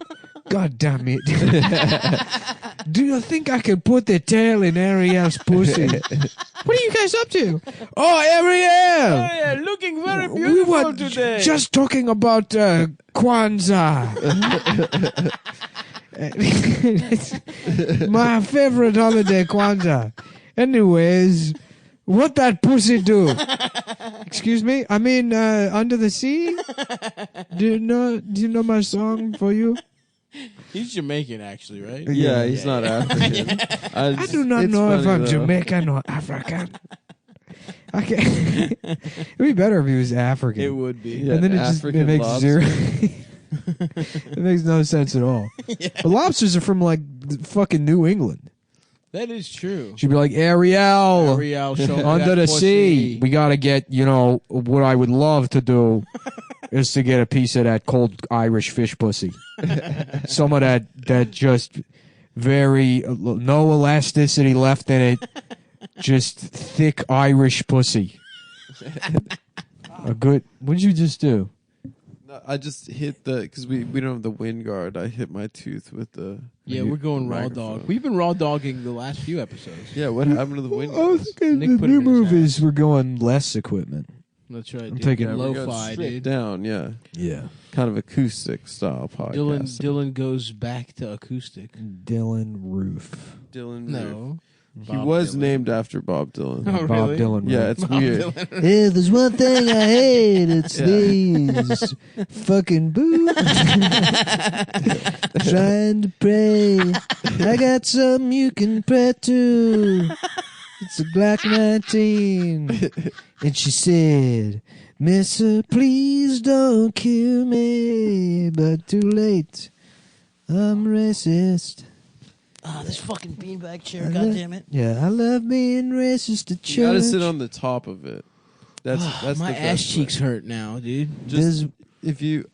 God damn it. Do you think I can put the tail in Ariel's pussy? What are you guys up to? Oh, Ariel! Oh, yeah, looking very We beautiful were today. just talking about Kwanzaa. My favorite holiday, Kwanzaa. Anyways, what that pussy do? Excuse me? I mean, Under the Sea? Do you know my song for you? He's Jamaican, actually, right? Yeah, he's not African. I do not know if I'm Jamaican or African. I can't. It'd be better if he was African. It would be. Yeah, And then it makes lobster. zero. It makes no sense at all. Yeah. But lobsters are from like fucking New England. That is true. She'd be like, Ariel, show me under that the pussy. sea. We got to get, what I would love to do is to get a piece of that cold Irish fish pussy. Some of that just very, no elasticity left in it. Just thick Irish pussy. A good, what did you just do? No, I just hit because we don't have the wind guard. I hit my tooth with the. Yeah, we're going raw microphone. dog. We've been raw dogging the last few episodes. Yeah, what happened to the wind I guard? was thinking Nick the put it new in his move hat. is we're going less equipment. That's right. I'm dude. taking- Yeah, we're going lo-fi, stripped dude. down. Yeah, Yeah. kind of acoustic style podcast. Dylan goes back to acoustic. Dylan Roof. Dylan. No. he Bob was Dylan. named after Bob Dylan. Oh, Bob really? Dylan Roof. Yeah, it's weird. If there's one thing I hate, it's these fucking boots. Trying to pray. I got something you can pray to. It's a Glock 19. And she said, Missa, please don't kill me. But too late. I'm racist. Ah, this fucking beanbag chair, I goddammit. Yeah, I love being racist to church. You gotta sit on the top of it. That's My the ass best cheeks way. hurt now, dude. Just if you,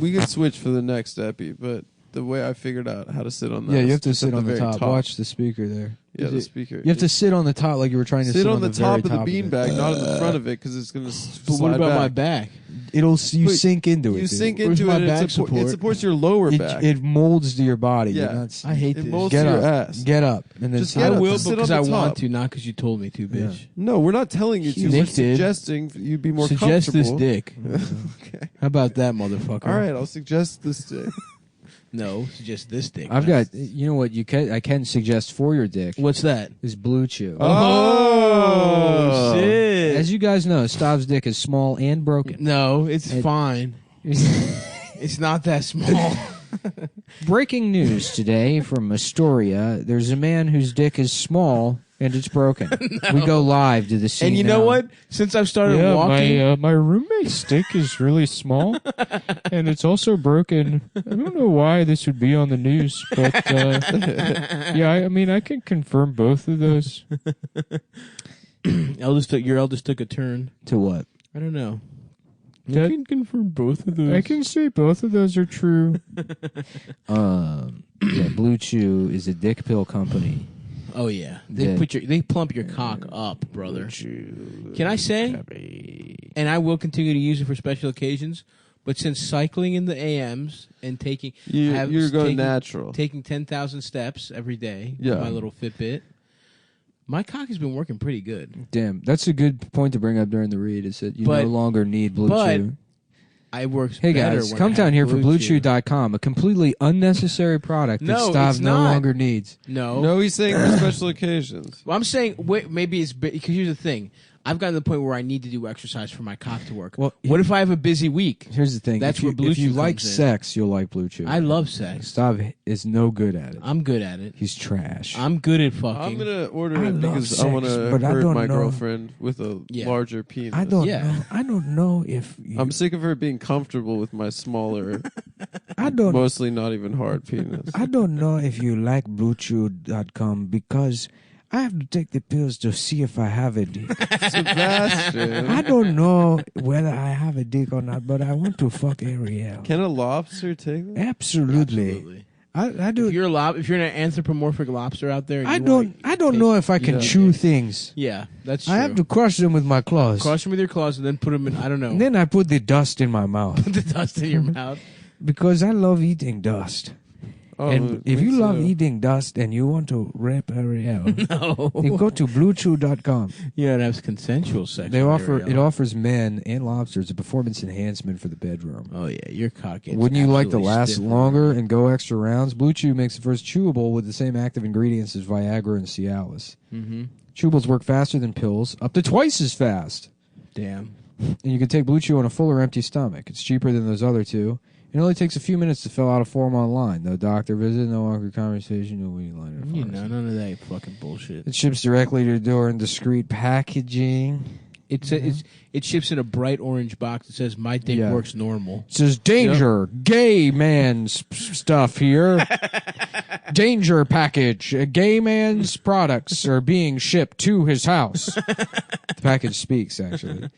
we could switch for the next epi, but the way I figured out how to sit on that. Yeah, you is have to just sit at on the very top. Watch the speaker there. Yeah, the speaker. You have to sit on the top like you were trying to sit on the very top of the it. beanbag, not in the front of it, because it's gonna. But what about my back? You But sink into it. You dude. sink Where's into my it. back It support? supports your lower It, back. it molds to your body. Yeah. You're not, I hate It this. molds get to up. your ass. Get up and then Just sit get I up. will Just sit because on I the want top. to, not because you told me to, bitch. No, we're not telling you to. Nick We're did. suggesting you'd be more Suggest this comfortable. dick. Okay. How about that, motherfucker? All right, I'll suggest this dick. No, suggest this dick. I've got. You know what? I can suggest for your dick What's that? is Blue Chew. Oh, shit. As you guys know, Stav's dick is small and broken. No, it's It- fine. It's not that small. Breaking news today from Astoria. There's a man whose dick is small and it's broken. We go live to the scene. And you know now. what? Since I've started walking, my roommate's dick is really small, and it's also broken. I don't know why this would be on the news, but yeah, I mean, I can confirm both of those. your eldest took a turn. To what? I don't know. That- I can confirm both of those. I can say both of those are true. Yeah, Blue Chew is a dick pill company. Oh yeah, Yeah. they plump your cock up, brother. Can I say? And I will continue to use it for special occasions. But since cycling in the AMs and taking, you're going natural. taking 10,000 steps every day Yeah. with my little Fitbit, my cock has been working pretty good. Damn, that's a good point to bring up during the read. Is that you But- no longer need Blue but Chew. I works. Hey better guys, when come I down have here for Blue Chew. BlueChew.com, a completely unnecessary product that No, Stav it's no not. longer needs. No, he's saying for special occasions. Well, I'm saying maybe it's because here's the thing. I've gotten to the point where I need to do exercise for my cock to work. Well, what if I have a busy week? Here's the thing. That's if you, where Blue if you Chew like comes in. sex, you'll like Blue Chew. I love sex. Stav is no good at it. I'm good at it. He's trash. I'm good at fucking. I'm gonna order I it love because I sex, want to but I hurt don't my know. girlfriend with a Yeah. larger penis. I don't Yeah. know. I don't know if you, I'm sick of her being comfortable with my smaller, I don't mostly not even hard penis. I don't know if you like BlueChew.com because I have to take the pills to see if I have a dick. Sebastian, I don't know whether I have a dick or not, but I want to fuck Ariel. can a lobster take that? Absolutely. Absolutely. I do. If you're an anthropomorphic lobster out there, and I you don't. wanna I don't taste- know if I can Yeah. chew things. Yeah, that's true. I have to crush them with my claws. crush them with your claws and then put them in. I don't know. And then I put the dust in my mouth Put the dust in your mouth. because I love eating dust. Oh, and if me you love too. eating dust and you want to rape Ariel, No, you go to BlueChew.com. you don't have consensual sex. They with offer Ariel. it offers men and lobsters a performance enhancement for the bedroom. Oh yeah, your cock. Gets Wouldn't you like to absolutely last stiff. longer and go extra rounds? Blue Chew makes the first chewable with the same active ingredients as Viagra and Cialis. Mm-hmm. Chewables work faster than pills, up to twice as fast. Damn. And you can take Blue Chew on a full or empty stomach. It's cheaper than those other two. It only takes a few minutes to fill out a form online. No doctor visit, no awkward conversation, no waiting line. You know, none of that fucking bullshit. It ships directly to your door in discreet packaging. It ships in a bright orange box that says "My dick works normal." It says danger, gay man's stuff here. Danger package. Gay man's products are being shipped to his house. The package speaks, actually.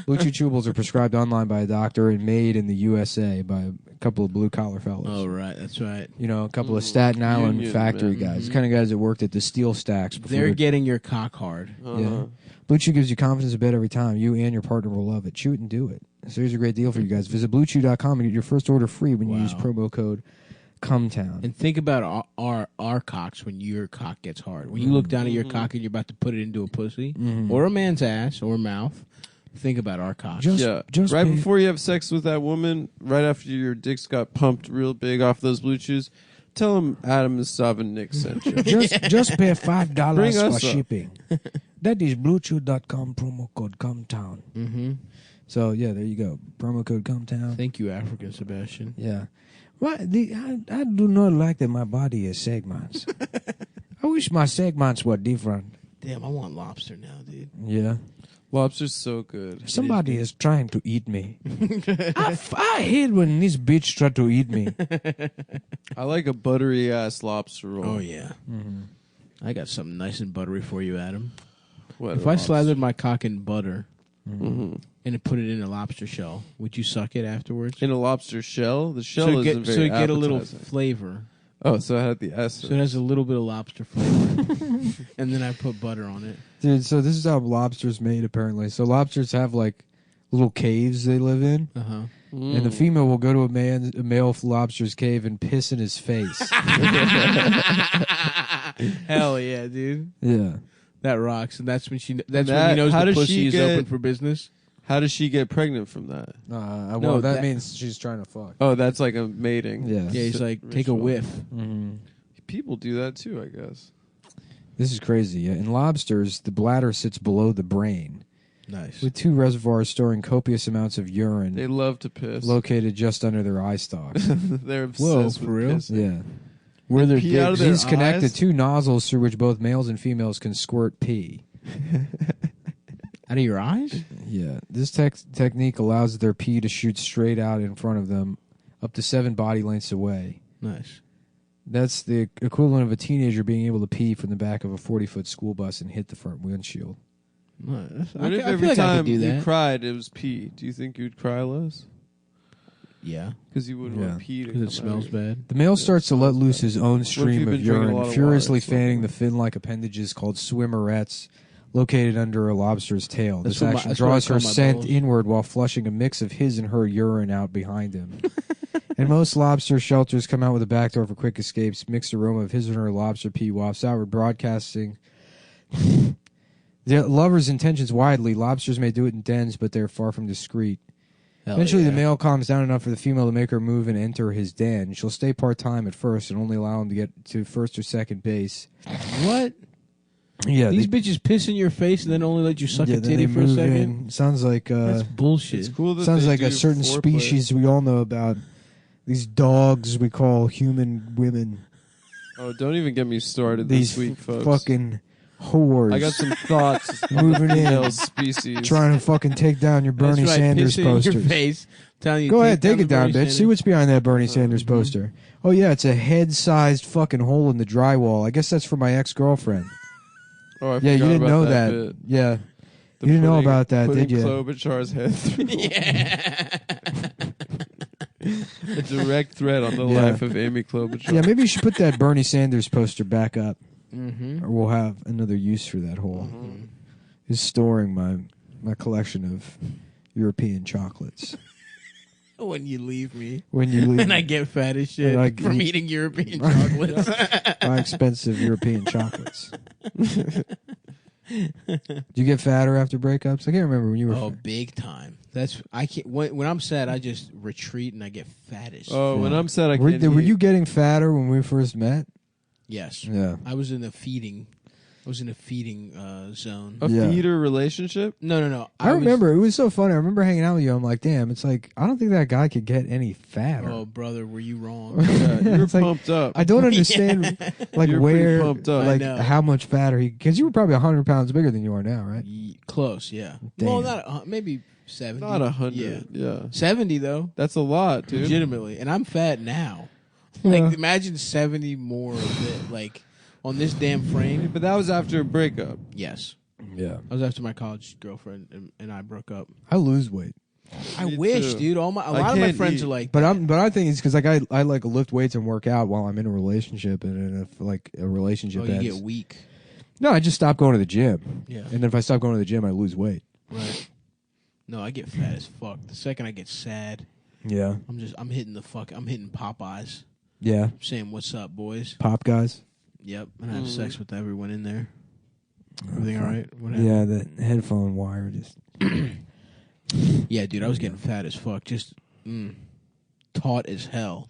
Blue Chew chewables are prescribed online by a doctor and made in the USA by a couple of blue-collar fellows. Oh, right. That's right. You know, a couple of Staten Island factory guys. The kind of guys that worked at the steel stacks. They're getting your cock hard. Yeah. Blue Chew gives you confidence in bed every time. You and your partner will love it. Chew it and do it. So here's a great deal for you guys. Visit BlueChew.com and get your first order free when you use promo code Cumtown. And think about our cocks when your cock gets hard. When you look down at your cock and you're about to put it into a pussy or a man's ass or mouth, think about our cocks. Just right before you have sex with that woman, right after your dick's got pumped real big off those Blue Chews, tell him Adam and Stav and Nick sent you. just pay $5 Bring for us up. shipping. That is BlueChew.com, promo code Cumtown. Mm-hmm. So, yeah, there you go. Promo code Cumtown. Thank you, African Sebastian. Yeah. Well, I do not like that my body is segments. I wish my segments were different. Damn, I want lobster now, dude. Yeah. Lobster's so good. Somebody is trying to eat me. I hate when this bitch try to eat me. I like a buttery ass lobster roll. Oh, yeah. Mm-hmm. I got something nice and buttery for you, Adam. What, if I slathered my cock in butter and put it in a lobster shell, would you suck it afterwards? In a lobster shell? The shell isn't very so it get a little appetizing. flavor. Oh, so it had the essence. So it has a little bit of lobster flavor. And then I put butter on it. Dude, so this is how lobster's made, apparently. So lobsters have, like, little caves they live in. Uh-huh. And the female will go to a male lobster's cave and piss in his face. Hell yeah, dude. Yeah. That rocks. And that's when when he knows the pussy is open for business. How does she get pregnant from that? Well, that means she's trying to fuck. Oh, that's like a mating. Yeah. Yeah, he's like, take a whiff. Mm-hmm. People do that too, I guess. This is crazy. In lobsters, the bladder sits below the brain. Nice. With two reservoirs storing copious amounts of urine. They love to piss. Located just under their eye stalks. They're obsessed with for real? pissing. Yeah. Where their pee out of their These connect the eyes? two nozzles through which both males and females can squirt pee. Out of your eyes? Yeah. This technique allows their pee to shoot straight out in front of them up to 7 body lengths away. Nice. That's the equivalent of a teenager being able to pee from the back of a 40-foot school bus and hit the front windshield. Nice. What if every time you cried it was pee? Do you think you'd cry less? Yeah. Because you wouldn't want pee to come Because it smells out. bad. The male starts to let loose his own you've stream been of drinking a lot urine, of furiously water, so- fanning the fin-like appendages called swimmerets located under a lobster's tail. That's This what action that's what I draws call her my scent balls. inward while flushing a mix of his and her urine out behind him. And most lobster shelters come out with a back door for quick escapes. Mixed aroma of his and her lobster pee wafts outward, broadcasting the lover's intentions widely. Lobsters may do it in dens, but they're far from discreet. Eventually, the male calms down enough for the female to make her move and enter his den. She'll stay part-time at first and only allow him to get to first or second base. What? Yeah, These bitches piss in your face and then only let you suck a then titty they for a move second? in. Sounds like That's bullshit. It's cool that sounds they like do a certain foreplay. species we all know about. These dogs we call human women. Oh, don't even get me started These this week, folks. fucking whores. I got some thoughts on the Moving in. female species. trying to fucking take down your Bernie That's right, Sanders pissing in your posters. face, telling you, Go ahead, take it the down, Bernie bitch. See Sanders. what's behind that Bernie Sanders poster. Oh yeah, it's a head-sized fucking hole in the drywall. I guess that's for my ex-girlfriend. Oh, I Yeah, you forgot didn't about know that. that. Bit. Yeah. The You didn't know putting- about that, putting did you? Klobuchar's head through. Yeah. A direct threat on the Yeah. life of Amy Klobuchar. Yeah, maybe you should put that Bernie Sanders poster back up, Mm-hmm. or we'll have another use for that hole. Is storing my collection of European chocolates. When you leave me. When you leave And I get fat as shit And I- from eating European chocolates. my expensive European chocolates. Do you get fatter after breakups? I can't remember when you were. Oh, big time. That's I can't. When I'm sad, I just retreat and I get fat as shit. Oh, when I'm sad, I were can't were eat. you getting fatter when we first met? Yes. Yeah. I was in the feeding. I was in a feeding zone. A feeder relationship? No. I remember. It was so funny. I remember hanging out with you. I'm like, damn, it's like, I don't think that guy could get any fatter. Oh, brother, were you wrong? Yeah, you were It's like, pumped up. I don't understand, like, You're where, pumped up. like, I know. how much fatter he, because you were probably 100 pounds bigger than you are now, right? Close, yeah. Damn. Well, not maybe 70. Not 100. Yeah. 70, though. That's a lot, dude. Legitimately. And I'm fat now. Yeah. Like, imagine 70 more of it, like, on this damn frame. But that was after a breakup. Yes. Yeah. That was after my college girlfriend and I broke up. I lose weight. I Me wish, too. dude. A lot of my can't friends eat. are like, But I think it's because like I like lift weights and work out while I'm in a relationship, and if like a relationship oh, you ends, get weak. no, I just stop going to the gym. Yeah. And then if I stop going to the gym, I lose weight. Right. No, I get fat as fuck. The second I get sad, Yeah. I'm hitting Popeyes. Yeah. I'm saying, what's up, boys? Pop guys. Yep. And I have sex with everyone in there. Everything all right? What happened? Yeah, the headphone wire just. Yeah, dude, I was getting fat as fuck. Just taut as hell.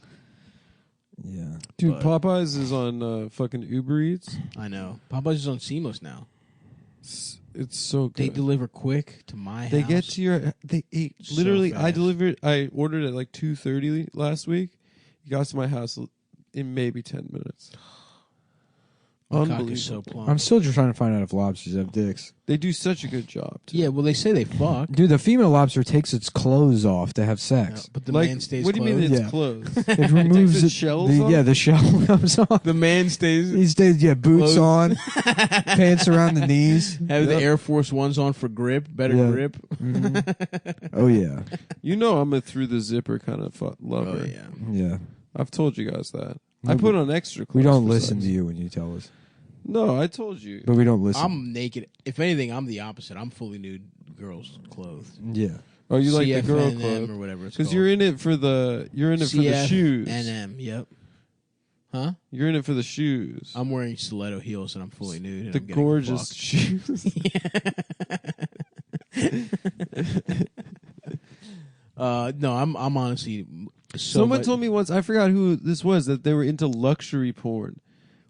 Yeah. Dude, But- Popeyes is on fucking Uber Eats. I know. Popeyes is on Seamless now. It's so They good. deliver quick to my house. They get to your. They ate So literally. fast. I ordered at like 2:30 last week. It got to my house in maybe 10 minutes. My cock Unbelievable. is so plump. I'm still just trying to find out if lobsters have dicks. They do such a good job. Too. Yeah, well, they say they fuck. Dude, the female lobster takes its clothes off to have sex. But the Like, man stays what do you mean clothed. it's Yeah. closed? It removes the shells off? Yeah, the shell comes off. The man stays. He stays, boots Clothes. on, pants around the knees. Have the Yep. Air Force Ones on for grip, better Yeah. grip. Oh, yeah. You know I'm a through the zipper kind of lover. Oh yeah. Yeah. I've told you guys that. No, I put on extra clothes. We don't for listen sex. to you when you tell us. No, I told you. But we don't listen. I'm naked. If anything, I'm the opposite. I'm fully nude, girls clothed. Yeah. Oh, you like the girl CFNM clothes? or whatever it's Because called. you're in it for the shoes. CFNM. Yep. Huh? You're in it for the shoes. I'm wearing stiletto heels and I'm fully nude. And The I'm getting gorgeous fucked. shoes. No, I'm honestly. Someone told me once, I forgot who this was, that they were into luxury porn,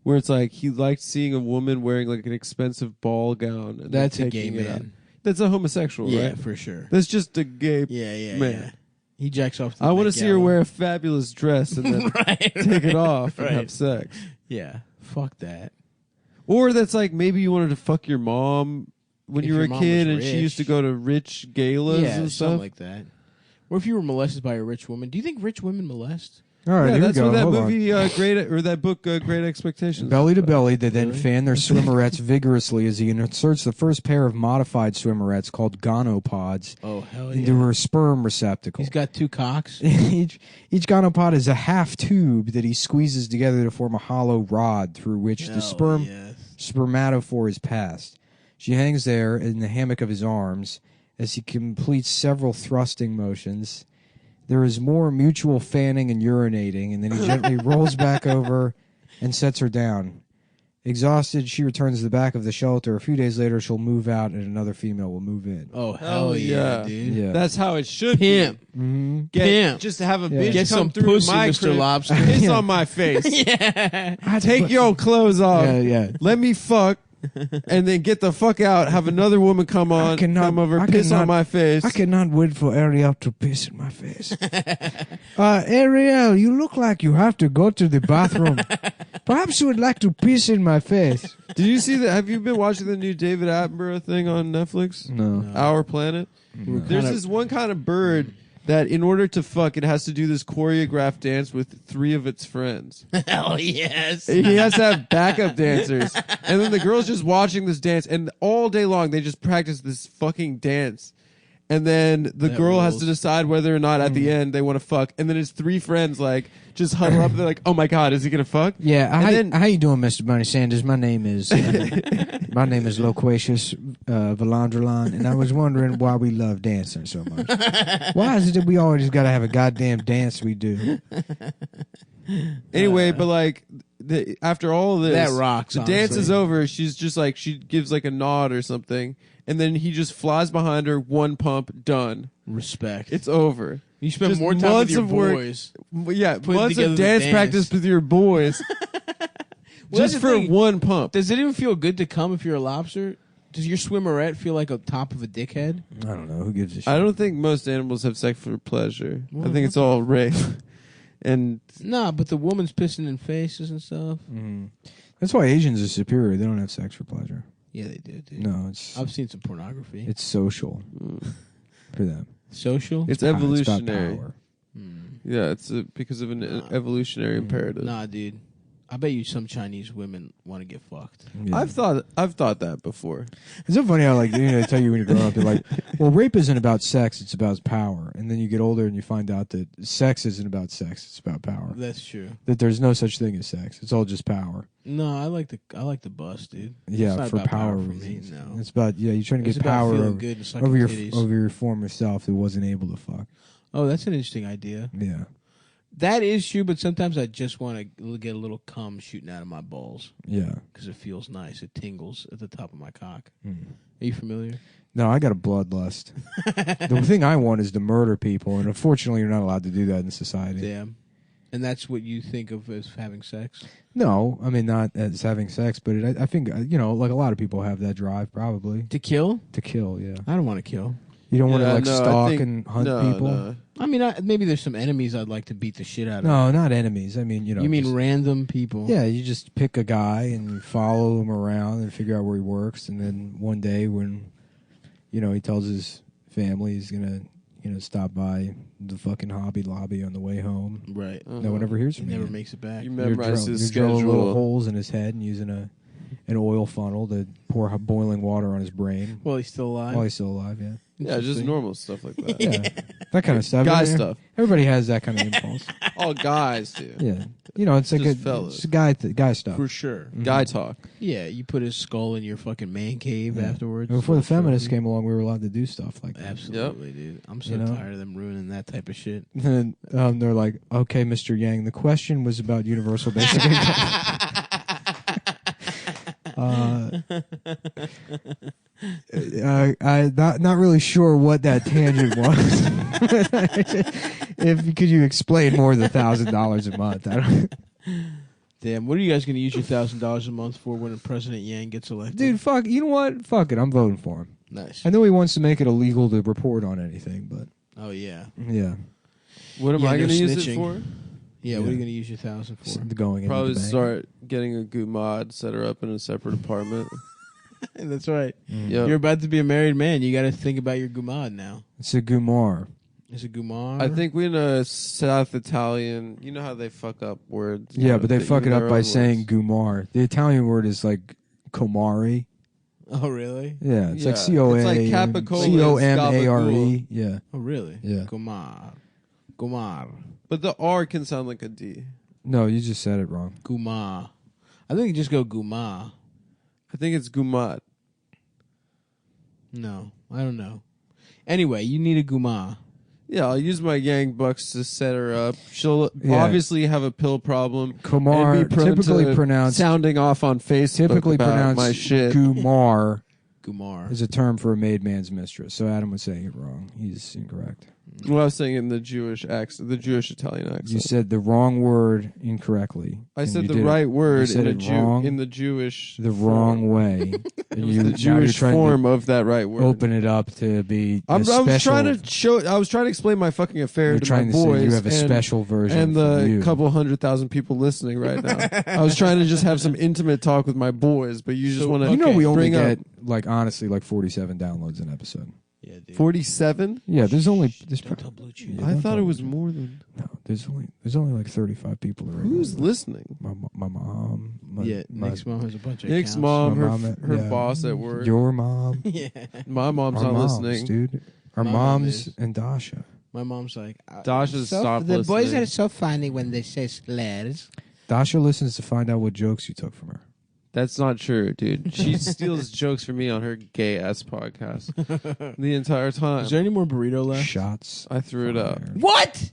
where it's like he liked seeing a woman wearing like an expensive ball gown. And That's then a gay taking it out. man. That's a homosexual, Yeah, right? for sure. That's just a gay. Yeah, man. yeah. He jacks off. To I want want to see her wear a fabulous dress and then right, take it off and right. have sex. Yeah, fuck that. Or that's like maybe you wanted to fuck your mom when If you were your a mom kid was and she used to rich. go to rich galas Yeah, and something stuff. like that. Or if you were molested by a rich woman. Do you think rich women molest? All right, Yeah, here that's we go. what that Hold on. movie, that book, Great Expectations. Belly to is about. belly, they then Really? fan their swimmerettes vigorously as he inserts the first pair of modified swimmerettes called gonopods Oh hell into her sperm receptacle. He's got two cocks. each gonopod is a half tube that he squeezes together to form a hollow rod through which the Hell yes. spermatophore is passed. She hangs there in the hammock of his arms as he completes several thrusting motions. There is more mutual fanning and urinating, and then he gently rolls back over and sets her down. Exhausted, she returns to the back of the shelter. A few days later, she'll move out, and another female will move in. Oh Hell hell yeah, yeah. dude. Yeah. That's how it should Pimp. Mm-hmm. be. Pimp. Just to have a Yeah. bitch Get come some through pussy, my Mr. crib, Lobster. piss Yeah. on my face. Yeah. Take your clothes off. Yeah. Let me fuck. And then get the fuck out. Have another woman come over, piss on my face. I cannot wait for Ariel to piss in my face. Ariel, you look like you have to go to the bathroom. Perhaps you would like to piss in my face. Did you see that? Have you been watching the new David Attenborough thing on Netflix? No. Our Planet. There's this one kind of bird that in order to fuck, it has to do this choreographed dance with 3 of its friends. Hell yes. He has to have backup dancers. And then the girl's just watching this dance, and all day long they just practice this fucking dance. And then the That girl has rules. to decide whether or not at the end they want to fuck. And then his 3 friends like just huddle up. They're like, "Oh my god, is he gonna fuck?" Yeah, And then- how you doing, Mr. Bernie Sanders? My name is Loquacious Valandrelon, and I was wondering why we love dancing so much. Why is it that we always got to have a goddamn dance we do? Anyway, but like after all of this, That rocks, The dance honestly. is over. She's just like she gives like a nod or something, and then he just flies behind her. 1 pump, done. Respect. It's over. You spend just more time with months your of work. boys. Yeah, Putting months together of the dance dance. practice with your boys. Well, just for one pump. Does it even feel good to come if you're a lobster? Does your swimmerette feel like a top of a dickhead? I don't know. Who gives a shit? I don't think most animals have sex for pleasure. I think it's all rape. And nah, but the woman's pissing in faces and stuff. That's why Asians are superior. They don't have sex for pleasure. Yeah, they do, dude. No, I've seen some pornography. it's social for them. Social? it's It's about evolutionary. power. Yeah, it's because of an evolutionary imperative. Nah, dude. I bet you some Chinese women want to get fucked. Yeah. I've thought that before. It's so funny how like they tell you when you're growing up, they're like, well, rape isn't about sex, it's about power. And then you get older and you find out that sex isn't about sex, it's about power. That's true. That there's no such thing as sex. It's all just power. No, I like the bus, dude. Yeah, It's not for about power for me, reasons. no. It's about you're trying to It's get about power feeling over, good and sucking over your titties. over your former self that wasn't able to fuck. Oh, that's an interesting idea. Yeah. That is true, but sometimes I just want to get a little cum shooting out of my balls Yeah. because it feels nice. It tingles at the top of my cock. Are you familiar? No, I got a bloodlust. The thing I want is to murder people, and unfortunately, you're not allowed to do that in society. Damn. And that's what you think of as having sex? No, I mean not as having sex, but I think like a lot of people have that drive, probably To kill? to kill. Yeah, I don't want to kill. you don't want to Yeah, like no, I stalk think- and hunt no, people. no. I mean, maybe there's some enemies I'd like to beat the shit out of. No, not enemies. I mean, You mean just- random people? yeah, you just pick a guy and you follow him around and figure out where he works, and then one day when he tells his family he's gonna stop by the fucking Hobby Lobby on the way home. Right. No one ever hears He from never you. makes it back. You You're memorize his drilling little schedule. holes in his head and using an oil funnel to pour boiling water on his brain Well, he's still alive. while he's still alive. Yeah, Yeah, just Interesting. normal stuff like that. yeah, that kind of stuff. Guy Everybody- stuff. Everybody has that kind of impulse. All guys do. Yeah, it's like Just fellas. it's guy stuff. For sure. Guy talk. Yeah, you put his skull in your fucking man cave Yeah. afterwards. And before the For sure. feminists came along, we were allowed to do stuff like that. Absolutely, dude. I'm so You know? tired of them ruining that type of shit. And they're like, "Okay, Mr. Yang, the question was about universal basic income." I'm not really sure what that tangent was. Could you explain more than $1,000 a month? I don't, Damn, what are you guys going to use your $1,000 a month for when President Yang gets elected? dude, fuck. You know what? Fuck it. I'm voting for him. Nice. I know he wants to make it illegal to report on anything, but Oh, yeah. yeah, What am Yeah, I going to no use snitching. it for? Yeah, what Yeah. are you going to use your 1,000 for? going into Probably the bank. start getting a Gumad, set her up in a separate apartment. That's right. Yep. You're about to be a married man. You got to think about your gumad now. It's a gumar. Is it gumar? I think we're in a South Italian. You know how they fuck up words? Yeah, but they fuck it even up their by own saying words. gumar. The Italian word is like comari. Oh, really? Yeah, it's Yeah, like COA. it's like capicola and COMARE. Yeah, Oh, really? yeah. Gumar. Gumar. But the R can sound like a D. No, you just said it wrong. Guma. I think you just go guma. I think it's Gumad. No, I don't know. Anyway, you need a guma. Yeah, I'll use my Yang bucks to set her up. She'll Yeah. obviously have a pill problem. Comar, and be prone typically to pronounced sounding off on Facebook typically about pronounced my shit. gumar Gumar. is a term for a made man's mistress. So Adam was saying it wrong. He's incorrect. Well, I was saying in the Jewish accent, the Jewish Italian accent. You said the wrong word incorrectly. I and said you the did it right word said in it wrong. in the Jewish the form. wrong way. It And was you the now you're Jewish trying to form of that right word. open it up to be I was special. trying to show. I was trying to explain my fucking affair You're to trying my to boys say you have a and, special version and for the you. couple 100,000 people listening right now. I was trying to just have some intimate talk with my boys, but you just So, want to. You know, we only bring up get like honestly like 47 downloads an episode. Yeah, dude. 47. Yeah, there's Don't pro- tell Blue Chew. Yeah, I don't thought tell it was me. more than. No, there's only like 35 people that are Who's listening? my mom. Yeah, my, Nick's mom has a bunch of Nick's accounts. mom, My her, mom, her yeah. boss at work. your mom. Yeah. My mom's Our not moms, listening. dude. Our My mom moms is. and Dasha. My mom's like, Dasha's stopped The boys listening. are so funny when they say slurs. Dasha listens to find out what jokes you took from her. That's not true, dude. She steals jokes from me on her gay ass podcast the entire time. is there any more burrito left? Shots. I threw it up. fired. What?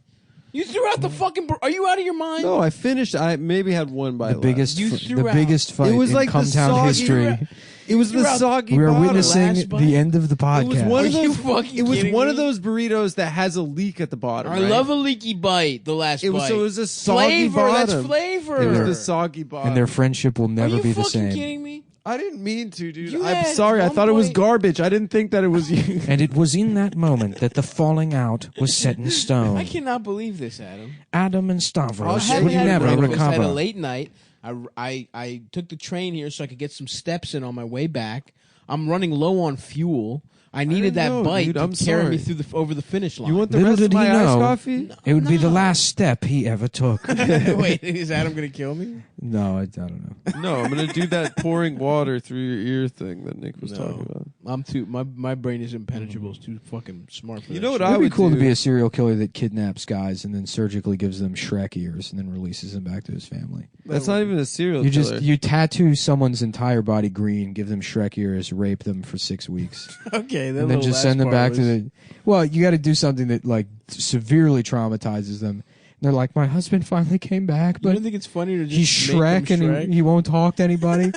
You threw out the fucking. Are you out of your mind? No, I finished. I maybe had one by The biggest, You the threw out- biggest fight It was in like the Cumtown soggy history. It was the soggy We are bottom. witnessing the end of the podcast. It was one of Are you those. fucking It was kidding one me? of those burritos that has a leak at the bottom. I right? love a leaky bite. The last It was bite. so it was a soggy flavor. bottom. That's flavor. It was the soggy bottom. and their friendship will Are never you be the fucking same. kidding me? I didn't mean to, dude. You I'm had sorry. I one thought it was point- garbage. I didn't think that it was you. And it was in that moment that the falling out was set in stone. I cannot believe this, Adam. Adam and I Stavros haven't would had never breakfast. I had a recover. late night. I took the train here so I could get some steps in on my way back. I'm running low on fuel. I needed didn't that know, bite dude. to I'm carry sorry. me through over the finish line. You want the Little rest of did he my iced know. coffee? It would be the No. last step he ever took. Wait, is Adam going to kill me? No, I don't know. No, I'm gonna do that pouring water through your ear thing that Nick was talking about. I'm too. My brain is impenetrable. It's too fucking smart for You that know what shit. I It'd be would cool to do- be a serial killer that kidnaps guys and then surgically gives them Shrek ears and then releases them back to his family. That's not even a serial You killer. you tattoo someone's entire body green, give them Shrek ears, rape them for 6 weeks, Okay, that and then little just send last them back part to was- the. Well, you got to do something that like severely traumatizes them. And they're like, my husband finally came back, You but don't think it's funny to just he's make Shrek him and Shrek? he won't talk to anybody.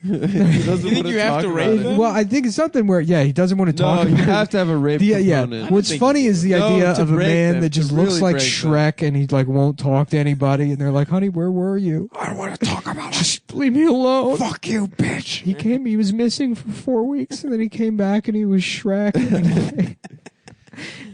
He doesn't You think wanna you have talk to about rape it. him? Well, I think it's something where he doesn't want to No, talk. you about have to have a rape Yeah. component. What's think funny you is the do. No, idea to of a break man them, that just to looks really like break them. Shrek and he like won't talk to anybody, and they're like, "Honey, where were you? I don't want to talk about it. Just leave me alone. Fuck you, bitch." He was missing for 4 weeks, and then he came back and he was Shrek,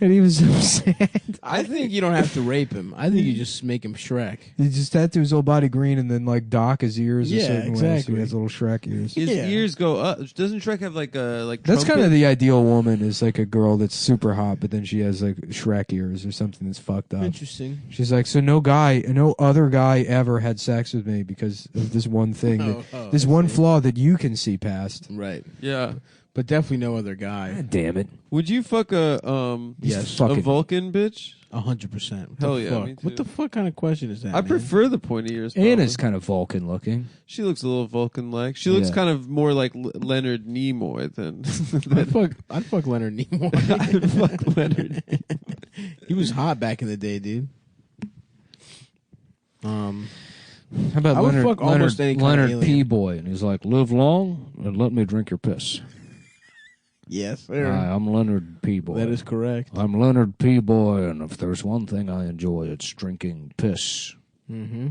and he was upset. I think you don't have to rape him. I think you just make him Shrek. He just tattoo his whole body green and then like dock his ears a Yeah, certain way, so exactly. he has little Shrek ears. His Yeah. ears go up. Doesn't Shrek have like a like? That's trumpet? kind of the ideal woman is like a girl that's super hot, but then she has like Shrek ears or something that's fucked up. Interesting. She's like, so no other guy ever had sex with me because of this one thing, this I one see. flaw that you can see past. Right. Yeah. But definitely no other guy. Damn it! Would you fuck a Yes. Fuck a it. Vulcan bitch? 100%. Hell yeah, me too. What the fuck kind of question is that? I man? prefer the pointy ears. Anna's probably. kind of Vulcan looking. She looks a little Vulcan-like. She looks Yeah. kind of more like Leonard Nimoy than. I'd fuck Leonard Nimoy. I'd fuck Leonard. He was hot back in the day, dude. How about I would Leonard? fuck almost any kind of Leonard alien. P-boy, and he's like, live long and let me drink your piss. Yes, Hi, I'm Leonard P-boy. that is correct. I'm Leonard P-boy, and if there's one thing I enjoy, it's drinking piss. Mm-hmm.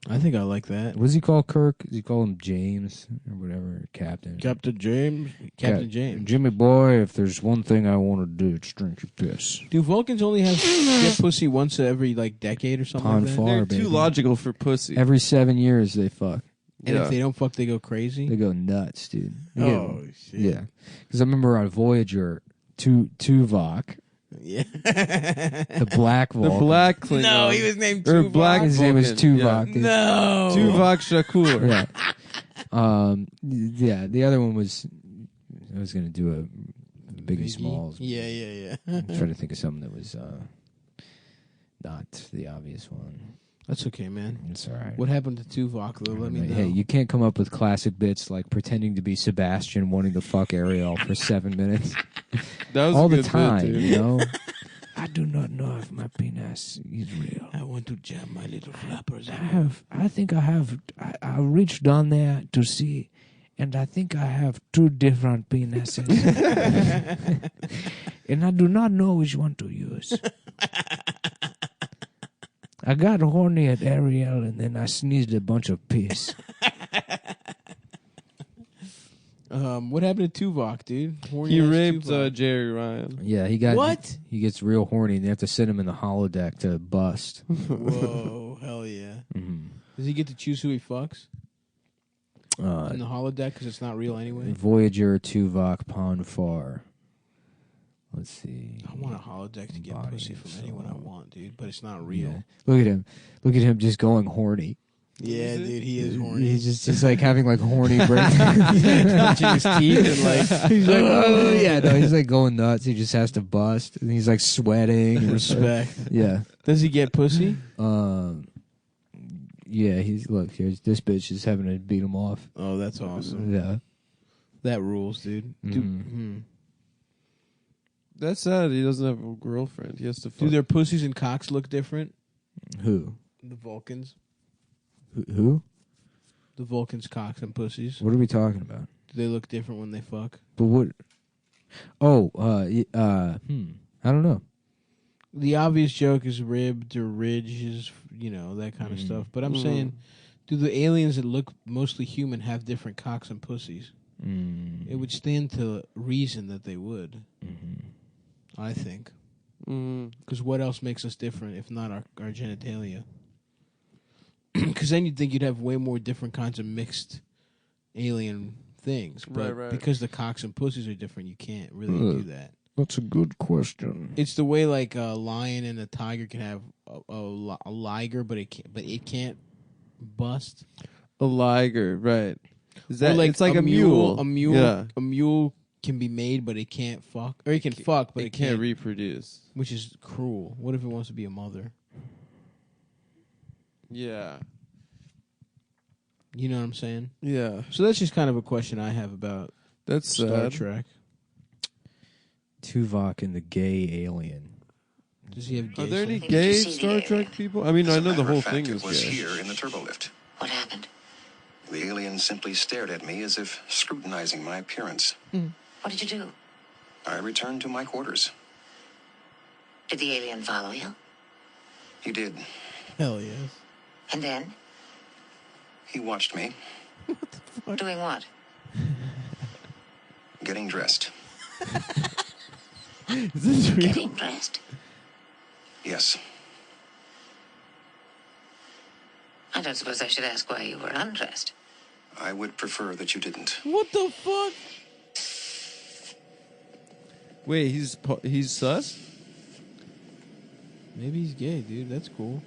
I think I like that. What does he call Kirk? Does he call him James or whatever? Captain. Captain James. Captain James. Jimmy boy, if there's one thing I want to do, it's drink your piss. Do Vulcans only have get pussy once every like decade or something Pond like that? Far, They're baby. too logical for pussy. Every 7 years they fuck. And Yeah. if they don't fuck, they go crazy. They go nuts, dude. They Oh get- shit! yeah. Because I remember on Voyager, Tuvok, Yeah. the black The Vulcan. black Klingon. No, he was named Or Tuvok. black His name was Vulcan, Tuvok. yeah. dude. No. Tuvok Shakur. Yeah. The other one was, I was going to do a Biggie Smalls. Yeah. I'm trying to think of something that was not the obvious one. That's okay, man. It's all right. What happened to Tuvok, though? Let me know. Hey, you can't come up with classic bits like pretending to be Sebastian wanting to fuck Ariel for 7 minutes That was all a the good time, bit, dude. you know? I do not know if my penis is real. I want to jam my little flappers. I think I have. I reached down there to see, and I think I have 2 different penises, and I do not know which one to use. I got horny at Ariel, and then I sneezed a bunch of piss. What happened to Tuvok, dude? Horny He ass raped Tuvok. Jerry Ryan. Yeah, he got What? He gets real horny, and they have to send him in the holodeck to bust. Whoa, hell yeah. Does he get to choose who he fucks in the holodeck because it's not real anyway? Voyager, Tuvok, Pon Far. Let's see. I want a holodeck to get Body pussy of from anyone I soul. want, dude, but it's not real. Yeah. Look at him. Look at him just going horny. Yeah, dude, he is horny. He's like having like horny breakdowns. Clenching his teeth and like He's like, oh yeah, no, he's like going nuts. He just has to bust, and he's like sweating. and respect. Yeah. Does he get pussy? Yeah. He's look. Here's this bitch is having to beat him off. Oh, that's awesome. Yeah. That rules, dude. That's sad. He doesn't have a girlfriend. He has to fuck. Do their pussies and cocks look different? Who? The Vulcans. Who? The Vulcans' cocks and pussies. What are we talking about? Do they look different when they fuck? But what? Oh, I don't know. The obvious joke is ribbed or ridges, that kind of stuff. But I'm saying, do the aliens that look mostly human have different cocks and pussies? It would stand to reason that they would. I think. Because what else makes us different if not our genitalia? Because then you'd think you'd have way more different kinds of mixed alien things. But because the cocks and pussies are different, you can't really do that. That's a good question. It's the way like a lion and a tiger can have a liger, but it can't bust. A liger, right? Is that like it's like a mule? Yeah. A mule can be made, but it can't fuck, or it can fuck, but it can't reproduce, which is cruel. What if it wants to be a mother? Yeah. You know what I'm saying? Yeah. So that's just kind of a question I have about Star Trek. Tuvok and the gay alien. Does he have gay? Are there any gay Star Trek people? I mean, I know the whole thing is was gay. here in the turbolift. What happened? The alien simply stared at me as if scrutinizing my appearance. What did you do? I returned to my quarters. Did the alien follow you? He did. Hell yes. And then? He watched me. Doing what? Getting dressed. Is this real? Getting dressed? Yes. I don't suppose I should ask why you were undressed. I would prefer that you didn't. What the fuck? Wait, he's sus? Maybe he's gay, dude. That's cool.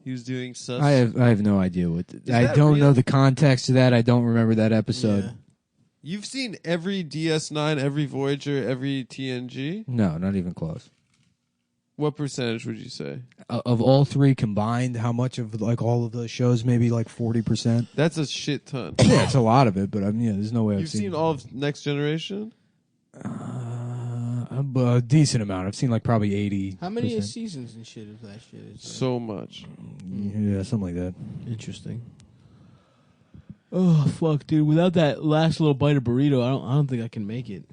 He was doing sus. I have no idea what. I that don't real? know the context of that. I don't remember that episode. Yeah. You've seen every DS9, every Voyager, every TNG? No, not even close. What percentage would you say? Of all three combined, how much of like all of the shows? Maybe like 40%. That's a shit ton. Yeah, it's a lot of it, but there's no way You've I've seen seen all of Next Generation? a decent amount. I've seen like probably 80. How many seasons and shit of that shit is there? So much. Yeah, something like that. Interesting. Oh fuck, dude! Without that last little bite of burrito, I don't think I can make it.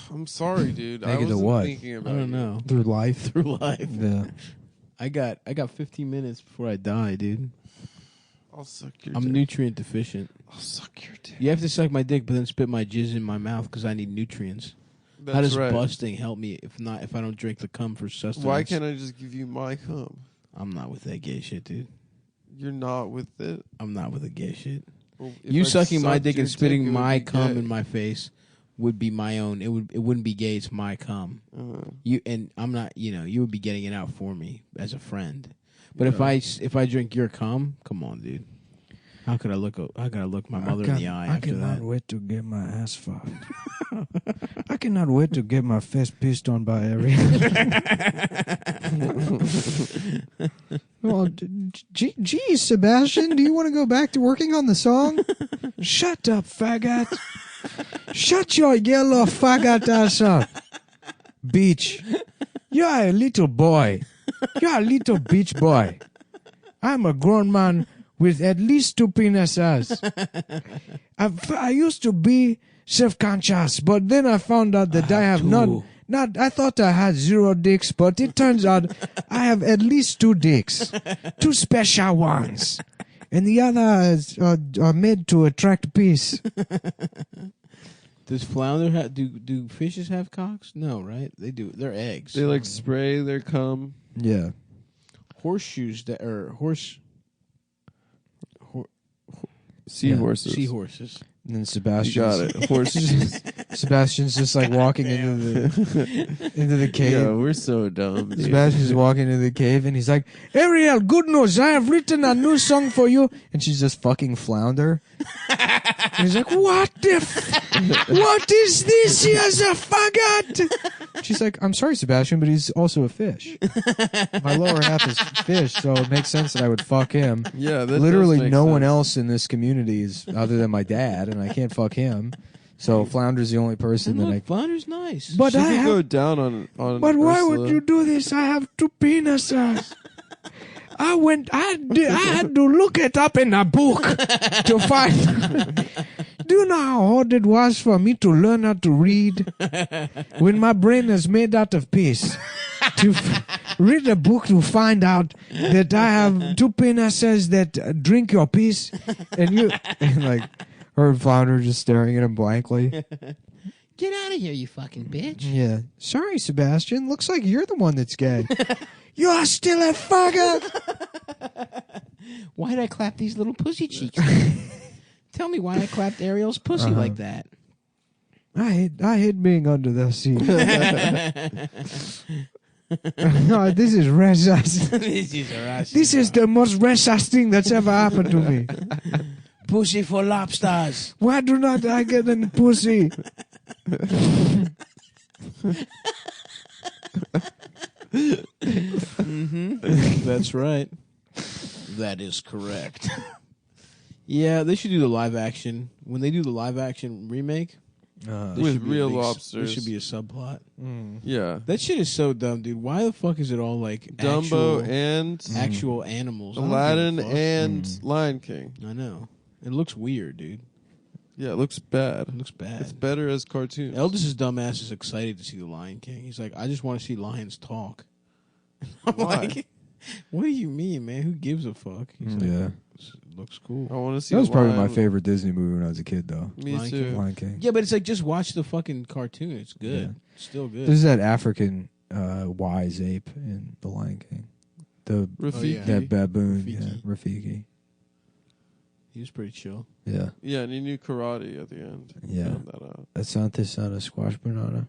I'm sorry, dude. Make I it to wasn't what? thinking about I don't you. know. Through life. Through life, Yeah. I got 15 minutes before I die, dude. I'll suck your I'm dick. nutrient deficient. I'll suck your dick. You have to suck my dick, but then spit my jizz in my mouth because I need nutrients. That's How does right. busting help me if I don't drink the cum for sustenance? Why can't I just give you my cum? I'm not with that gay shit, dude. You're not with it? I'm not with the gay shit. Well, if You I sucking my sucked dick your and spitting it would my be cum gay. in my face would be my own. It wouldn't be gay. It's my cum. You and I'm not. You would be getting it out for me as a friend. But if I drink your cum, come on, dude. How could I look my mother in the eye I after cannot that? wait to get my ass fucked. I cannot wait to get my face pissed on by everyone. Well, geez, Sebastian, do you want to go back to working on the song? Shut up, faggot. Shut your yellow faggot ass up. Beach. You're a little boy. You're a little beach boy. I'm a grown man with at least 2 penises. I used to be self-conscious, but then I found out that I have not. I thought I had 0 dicks, but it turns out I have at least 2 dicks, 2 special ones, and the others are made to attract peace. Does flounder have? Do fishes have cocks? No, right? They do. They're eggs. They like spray their cum. Yeah. Horseshoes that are Seahorses. seahorses. And then You Sebastian. got it. Horses. Sebastian's just like walking into the cave. Yeah, we're so dumb. Dude. Sebastian's walking into the cave and he's like, Ariel, good news, I have written a new song for you. And she's just fucking flounder. And he's like, what is this? He has a faggot. She's like, I'm sorry, Sebastian, but he's also a fish. My lower half is fish, so it makes sense that I would fuck him. Yeah, that Literally does make no one sense. else in this community is other than my dad, and I can't fuck him. So Flounder's the only person that I... Flounder's nice. But She I could have... go down on But why Ursula. would you do this? I have 2 penises. I had to look it up in a book to find. Do you know how hard it was for me to learn how to read when my brain is made out of piss? To read a book to find out that I have two penises that drink your piss, and you and like her and Flounder just staring at him blankly. Get out of here, you fucking bitch. Yeah. Sorry, Sebastian. Looks like you're the one that's gay. You're still a fucker. Why'd I clap these little pussy cheeks? Tell me why I clapped Ariel's pussy like that. I hate being under the sea. No, this is racist. This is the most racist thing that's ever happened to me. Pussy for lobsters. Why do not I get any pussy? That's right. That is correct. Yeah, they should do the live action. When they do the live action remake, with real lobsters. There should be a subplot. Yeah. That shit is so dumb, dude. Why the fuck is it all like Dumbo and actual animals? Aladdin and Lion King. I know. It looks weird, dude. Yeah, it looks bad. It looks bad. It's better as cartoons. Eldest's dumbass is excited to see the Lion King. He's like, I just want to see lions talk. I'm like, what do you mean, man? Who gives a fuck? He's like, Yeah. Looks cool. I want to see. That was probably lion. my favorite Disney movie when I was a kid, though. Me Lion too. King. Lion King. Yeah, but it's like just watch the fucking cartoon. It's good. Yeah. It's still good. There's that African wise ape in The Lion King. The Rafiki. that baboon, Rafiki. yeah, Rafiki. He was pretty chill. Yeah, Yeah, and he knew karate at the end. Yeah. Found that out. Asante sana squash banana.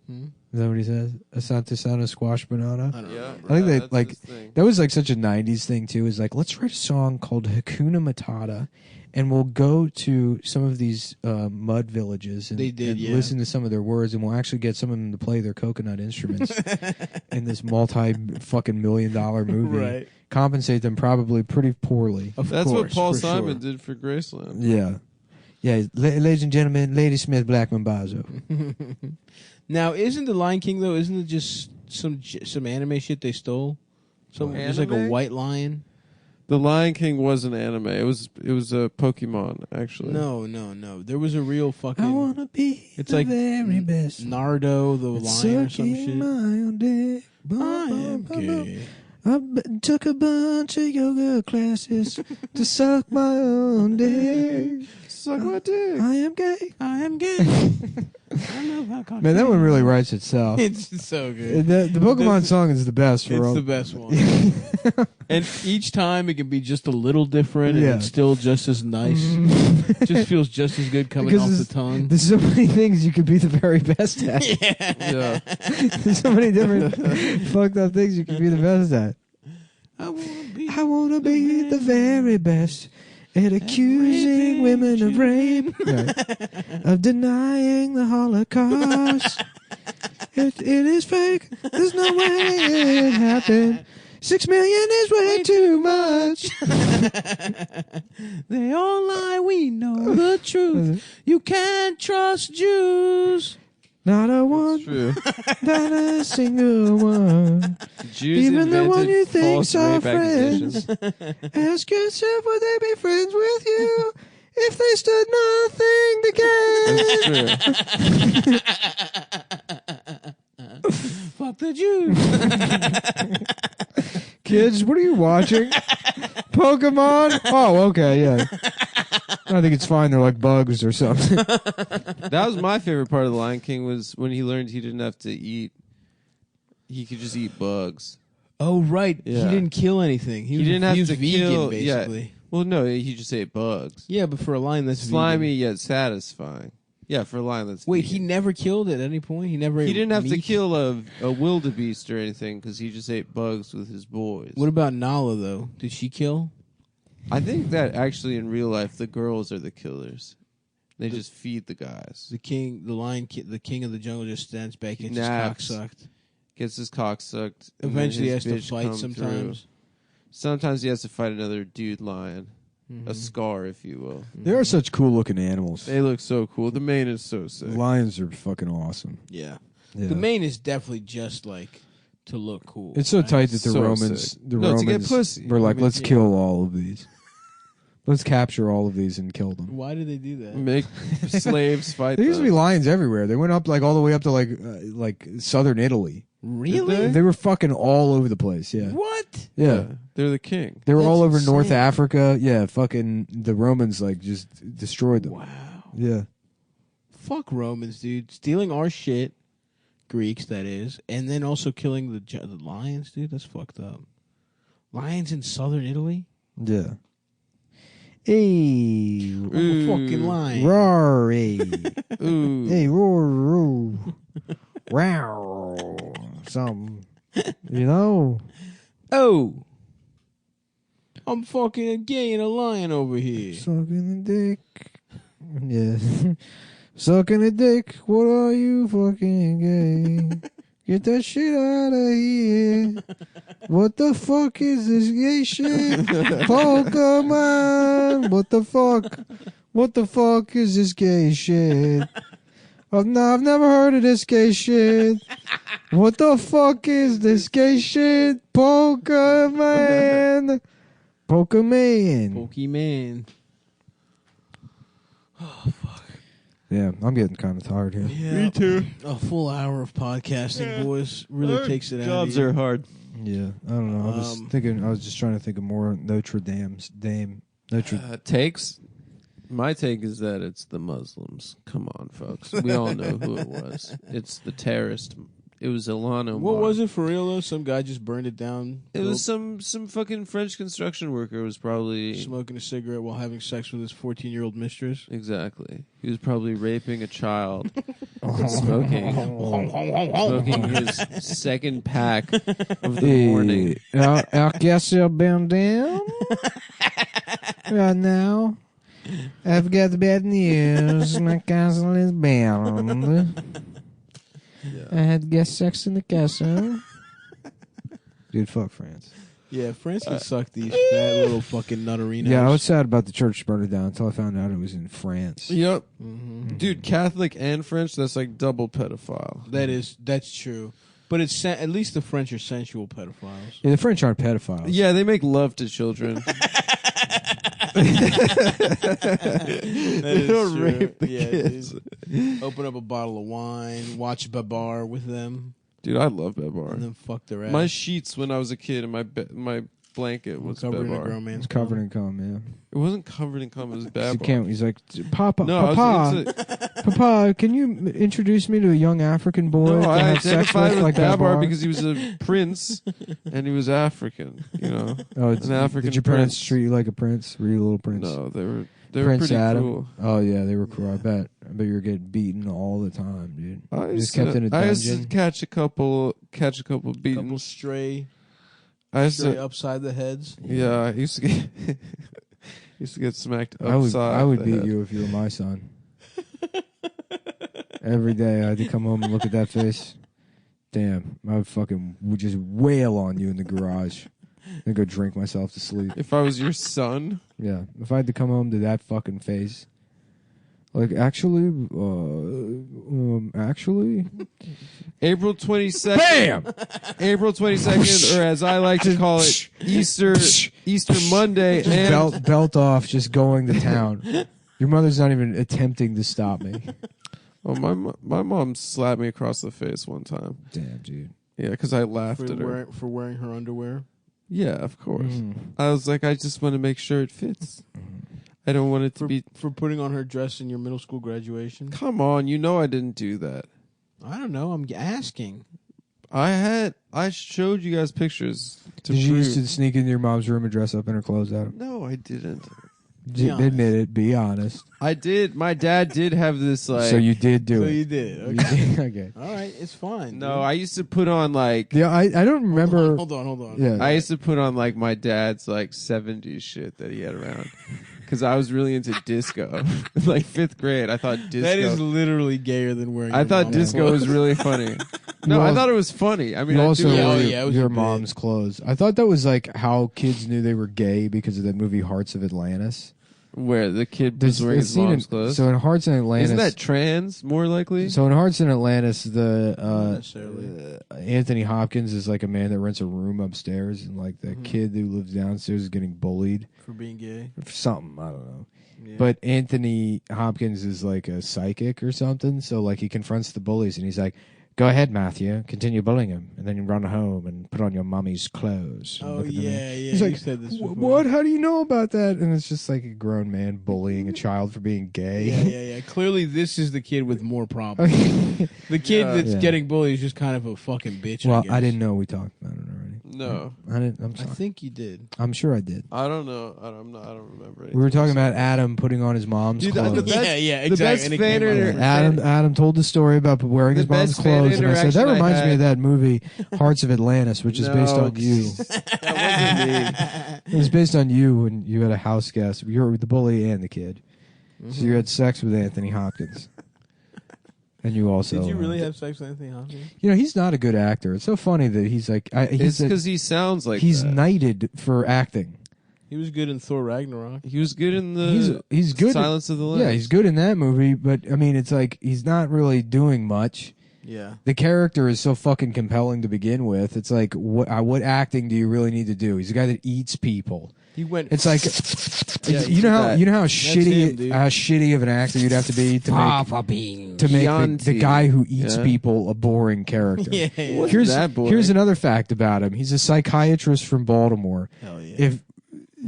Hmm? Is that what he says? Asante sana squash banana. I don't Yeah, remember. I think yeah, that that's like his thing. that was like such a '90s thing too. Is like let's write a song called Hakuna Matata, and we'll go to some of these mud villages and, They did, and yeah. listen to some of their words, and we'll actually get some of them to play their coconut instruments in this fucking $1 million movie. Right. Compensate them probably pretty poorly. Of That's course, what Paul for Simon sure. did for Graceland. Yeah, yeah. Ladies and gentlemen, Lady Smith Blackman Bazo. Now, isn't the Lion King though? Isn't it just some anime shit they stole? There's like a Anime? white lion. The Lion King was an anime. It was a Pokemon actually. No. There was a real fucking. I wanna be It's the like very best. Nardo the lion or some Sucking shit. my own dick. I am gay. I took a bunch of yoga classes to suck my own dick. Suck my dick. I am gay. I am gay. I love how Man, that one really writes itself. It's so good. The Pokemon song is the best for It's all. the best one. And each time it can be just a little different Yeah. and it's still just as nice. It just feels just as good coming Because off the it's- tongue. There's so many things you could be the very best at. Yeah. There's so many different fucked up things you could be the best at. I wanna be the very best at accusing women of rape, of denying the Holocaust. It is fake. There's no way it happened. 6 million is way too much. They all lie, we know the truth. You can't trust Jews. Not a one, True. not a single one. Jews Even the one you invented false think's our rape friends. accusations. Ask yourself, would they be friends with you if they stood nothing to gain? That's true. Fuck the Jews. Kids, what are you watching? Pokemon? Oh, okay, yeah. I think it's fine. They're like bugs or something. That was my favorite part of The Lion King was when he learned he didn't have to eat. He could just eat bugs. Oh, right. Yeah. He didn't kill anything. He didn't have was to vegan, kill. basically. Yeah. Well, no, he just ate bugs. Yeah, but for a lion, that's Slimy vegan. yet satisfying. Yeah, for a lion that's Wait, vegan. he never killed at any point? He never He ate didn't have to meat? kill a wildebeest or anything because he just ate bugs with his boys. What about Nala, though? Did she kill? I think that actually in real life the girls are the killers. They just feed the guys. The king, the king of the jungle just stands back and just Naps. cocksucked. Gets his cock sucked. and then Eventually he his has to bitch fight come sometimes. through. Sometimes he has to fight another dude lion. Mm-hmm. A scar, if you will. They are such cool looking animals. They look so cool. The mane is so sick. Lions are fucking awesome. Yeah. Yeah. The mane is definitely just like to look cool. It's so right? tight that the So Romans, sick. the No, to Romans get pussy. were like, Romans, let's yeah. kill all of these. Let's capture all of these and kill them. Why did they do that? Make slaves fight. There used to be them. lions everywhere. They went up like all the way up to like southern Italy. Really? They were fucking all over the place. Yeah. What? Yeah. They're the king. They were That's all over North insane. Africa. Yeah, fucking the Romans like just destroyed them. Wow. Yeah. Fuck Romans, dude. Stealing our shit, Greeks, that is, and then also killing the lions, dude. That's fucked up. Lions in southern Italy? Yeah. Hey, I'm a fucking lion. roar, hey, Ooh. hey, roar, roar, wow, something, you know. Oh. I'm fucking a gay and a lion over here. Sucking the dick. Yeah. Sucking the dick. What are you fucking gay? Get that shit out of here. What the fuck is this gay shit? Pokemon. What the fuck? What the fuck is this gay shit? I've never heard of this gay shit. What the fuck is this gay shit? Pokemon. Pokemon. Pokemon. Yeah, I'm getting kind of tired here. Yeah. Me too. A full hour of podcasting, boys, really takes it out Jobs of you. are hard. Yeah, I don't know. I was just trying to think of more Notre Dame's Dame. Takes. My take is that it's the Muslims. Come on, folks. We all know who it was. It's the terrorist. It was Ilana. What was it for real though? Some guy just burned it down. It was some fucking French construction worker. Was probably smoking a cigarette while having sex with his 14-year-old mistress. exactly. He was probably raping a child, and smoking his second pack of the morning. I guess you've been down right now. I've got the bad news. My castle is bound. I had guest sex in the castle. Dude, fuck France. Yeah, France can suck these fat little fucking nuttarinos. Yeah, I was sad about the church burning down until I found out it was in France. Yep, Mm-hmm. dude. Catholic and French. That's like double pedophile. That's true. But it's at least the French are sensual pedophiles. Yeah, the French aren't pedophiles. Yeah, they make love to children. They don't rape the kids. Dude. Open up a bottle of wine, watch Babar with them, Dude, I love and Bebar. then fuck their ass. My sheets when I was a kid and my blanket was covered in a Bebar. grown man's It's covered in cum, yeah. It wasn't covered in cum. It was He Bebar. can't. He's like, Papa, No, I Papa, was into, Papa, can you introduce me to a young African boy? no, to I have sex identified with like Babar because he was a prince and he was African. You know, Oh, an African did your parents prince. treat you like a prince? Were you a little prince? No, they were Prince pretty Adam. cool. Oh yeah, they were cool. I bet you were getting beaten all the time, dude. I You used, just kept to, in a I used to dungeon. catch a couple couple beatings. stray I used to, upside the heads. yeah, I used to get used to get smacked upside. I would the beat head. you if you were my son. Every day I had to come home and look at that face. Damn, I would just wail on you in the garage. Then go drink myself to sleep. If I was your son, Yeah, if I had to come home to that fucking face, like actually, April 22nd. Bam! April 22nd, or as I like to call it, Easter Monday, and belt off, just going to town. Your mother's not even attempting to stop me. oh, my mom slapped me across the face one time. Damn, dude. Yeah, because I laughed at her. For wearing her underwear. Yeah, of course. I was like, I just want to make sure it fits. I don't want it to be. For putting on her dress in your middle school graduation. Come on, you know I didn't do that. I don't know. I'm asking. I showed you guys pictures. To Did you prove. used to sneak into your mom's room and dress up in her clothes, Adam? No, I didn't. Admit it. Be honest. I did. My dad did have this like. So you did do So it. you did. You Okay. did. Okay. All right. It's fine. No, dude. I used to put on like. Yeah, I don't remember. Hold on. Yeah. I used to put on like my dad's like 70s shit that he had around. Because I was really into disco. Like 5th grade, I thought disco. That is literally gayer than wearing. I your thought mom's disco clothes. was really funny. No, I thought it was funny. I mean, You I also do. Yeah, wore it was your a bit. mom's clothes. I thought that was like how kids knew they were gay because of that movie Hearts of Atlantis. Where the kid There's was wearing a his scene mom's clothes. So in Hearts in Atlantis, Isn't that trans more likely? so in Hearts in Atlantis, Not the Anthony Hopkins is like a man that rents a room upstairs, and like the kid who lives downstairs is getting bullied For being gay. for something, I don't know. Yeah. But Anthony Hopkins is like a psychic or something, so like he confronts the bullies and he's like, "Go ahead, Matthew, continue bullying him, and then you run home and put on your mommy's clothes." And Oh, look at the man. yeah. He's You like, said this before. "What? How do you know about that?" And it's just like a grown man bullying a child for being gay. Yeah. Clearly, this is the kid with more problems. The kid that's Yeah. getting bullied is just kind of a fucking bitch. Well, guess. I didn't know we talked about it already. No. I didn't. I'm I sorry. think you did. I'm sure I did. I don't know. I don't remember. We were talking about Adam putting on his mom's Dude, clothes. the best- exactly. the best And it fan came out inter- of- Adam told the story about wearing The his mom's best fan clothes, and I said that interaction I reminds me had- of that movie Hearts of Atlantis, which is based No, on you. That wasn't me. It was based on you when you had a house guest. You were the bully and the kid, so you had sex with Anthony Hopkins, and you also. Did you really have sex with Anthony Hopkins? You know, he's not a good actor. It's so funny that he's like. It's because he sounds like he's that. knighted for acting. He was good in Thor Ragnarok. He was good in the He's good. Silence of the Lambs. Yeah, he's good in that movie, but I mean, it's like he's not really doing much. Yeah. The character is so fucking compelling to begin with. It's like, what acting do you really need to do? He's a guy that eats people. He went. It's like, Yeah, you know how him, shitty dude. of an actor you'd have to be to make the Chianti. guy who eats Yeah. people a boring character. Yeah. Here's that boring. here's another fact about him. He's a psychiatrist from Baltimore. Hell yeah. If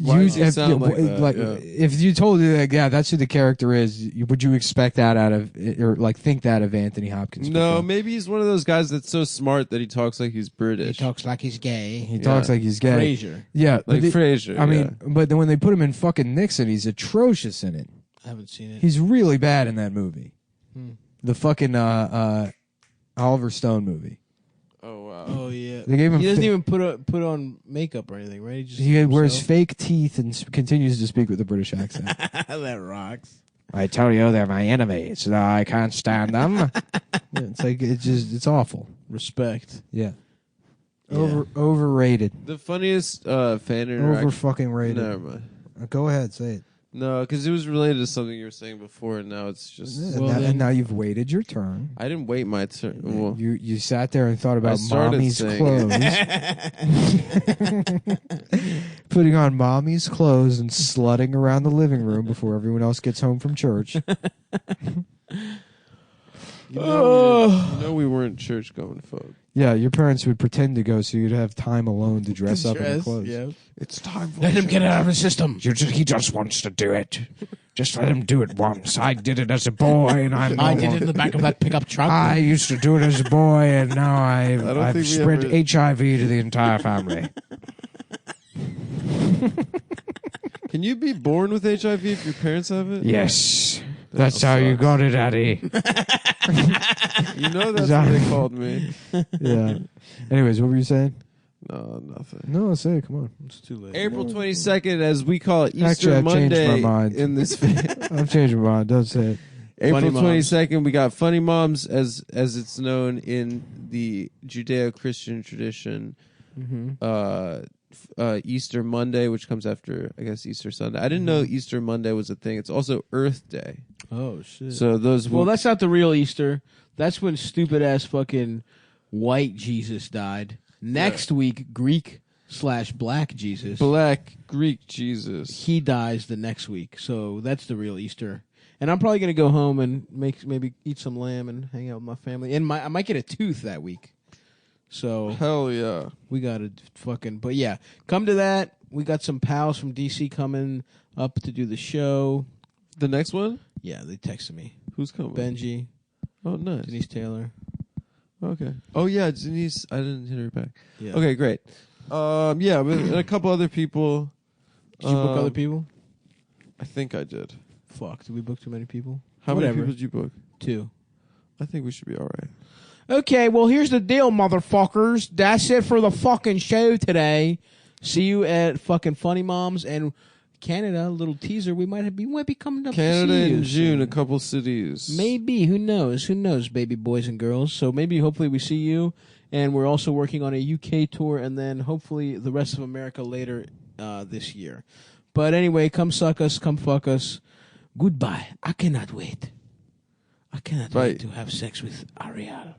Why does he sound like that? Yeah. if you told you that, yeah, that's who the character is, would you expect that out of, or like think that of Anthony Hopkins? No, before? maybe he's one of those guys that's so smart that he talks like he's British. talks like he's gay. He talks like he's gay. Frasier. Yeah, like Frasier. I mean, but then when they put him in fucking Nixon, he's atrocious in it. I haven't seen it. He's really bad in that movie. Hmm. The fucking Oliver Stone movie. oh wow. Oh yeah. They gave him. He doesn't even put on makeup or anything, right? Just He wears himself. fake teeth and continues to speak with a British accent. That rocks. I tell you, they're my enemies. I can't stand them. Yeah, it's like it's awful. Respect. Yeah. Yeah. Overrated. The funniest fan Over interaction. fucking rated. Never mind. Go ahead, say it. No, because it was related to something you were saying before, and now it's just. Well, and then- now you've waited your turn. I didn't wait my turn. Well, You sat there and thought about started mommy's saying clothes. Putting on mommy's clothes and slutting around the living room before everyone else gets home from church. you know we weren't church going folk. Yeah, your parents would pretend to go so you'd have time alone to dress up in the clothes. Yeah. It's time for Let him get it out of his system. He just wants to do it. Just let him do it once. I did it as a boy, and I'm I did it in the back of that pickup truck. I used to do it as a boy, and now don't I've think we spread ever- HIV to the entire family. Can you be born with HIV if your parents have it? Yes, that's how you got it, Daddy. You know that's what they called me. Yeah. Anyways, what were you saying? No, nothing. No, say it. Come on. It's too late. April 22nd, as we call it, Easter Actually, I've changed Monday my mind. in this. I've changed my mind. Don't say it. April Funny Moms. 22nd, we got Funny Moms, as it's known in the Judeo-Christian tradition. Easter Monday, which comes after, I guess, Easter Sunday. I didn't know Easter Monday was a thing. It's also Earth Day. Oh shit. So those. Well, that's not the real Easter. That's when stupid ass fucking white Jesus died. Next week, Greek/Black Jesus. Black Greek Jesus. He dies the next week. So that's the real Easter. And I'm probably gonna go home and maybe eat some lamb and hang out with my family. And I might get a tooth that week. So Hell yeah. we gotta fucking. But yeah, come to that. We got some pals from DC coming up to do the show. The next one? Yeah, they texted me. Who's coming? Benji, Oh, nice. Denise Taylor. Okay. Oh yeah, Denise. I didn't hit her back. Yeah. Okay, great. Yeah, and a couple other people. Did you book other people? I think I did. Fuck. Did we book too many people? How Whatever. many people did you book? 2. I think we should be all right. Okay, well, here's the deal, motherfuckers. That's it for the fucking show today. See you at fucking Funny Moms and Canada. A little teaser. We might be coming up Canada to see you in June, soon. a couple cities. Maybe. Who knows? Who knows, baby boys and girls? So maybe, hopefully, we see you. And we're also working on a UK tour and then hopefully the rest of America later this year. But anyway, come suck us, come fuck us. Goodbye. I cannot wait. I cannot wait to have sex with Ariel.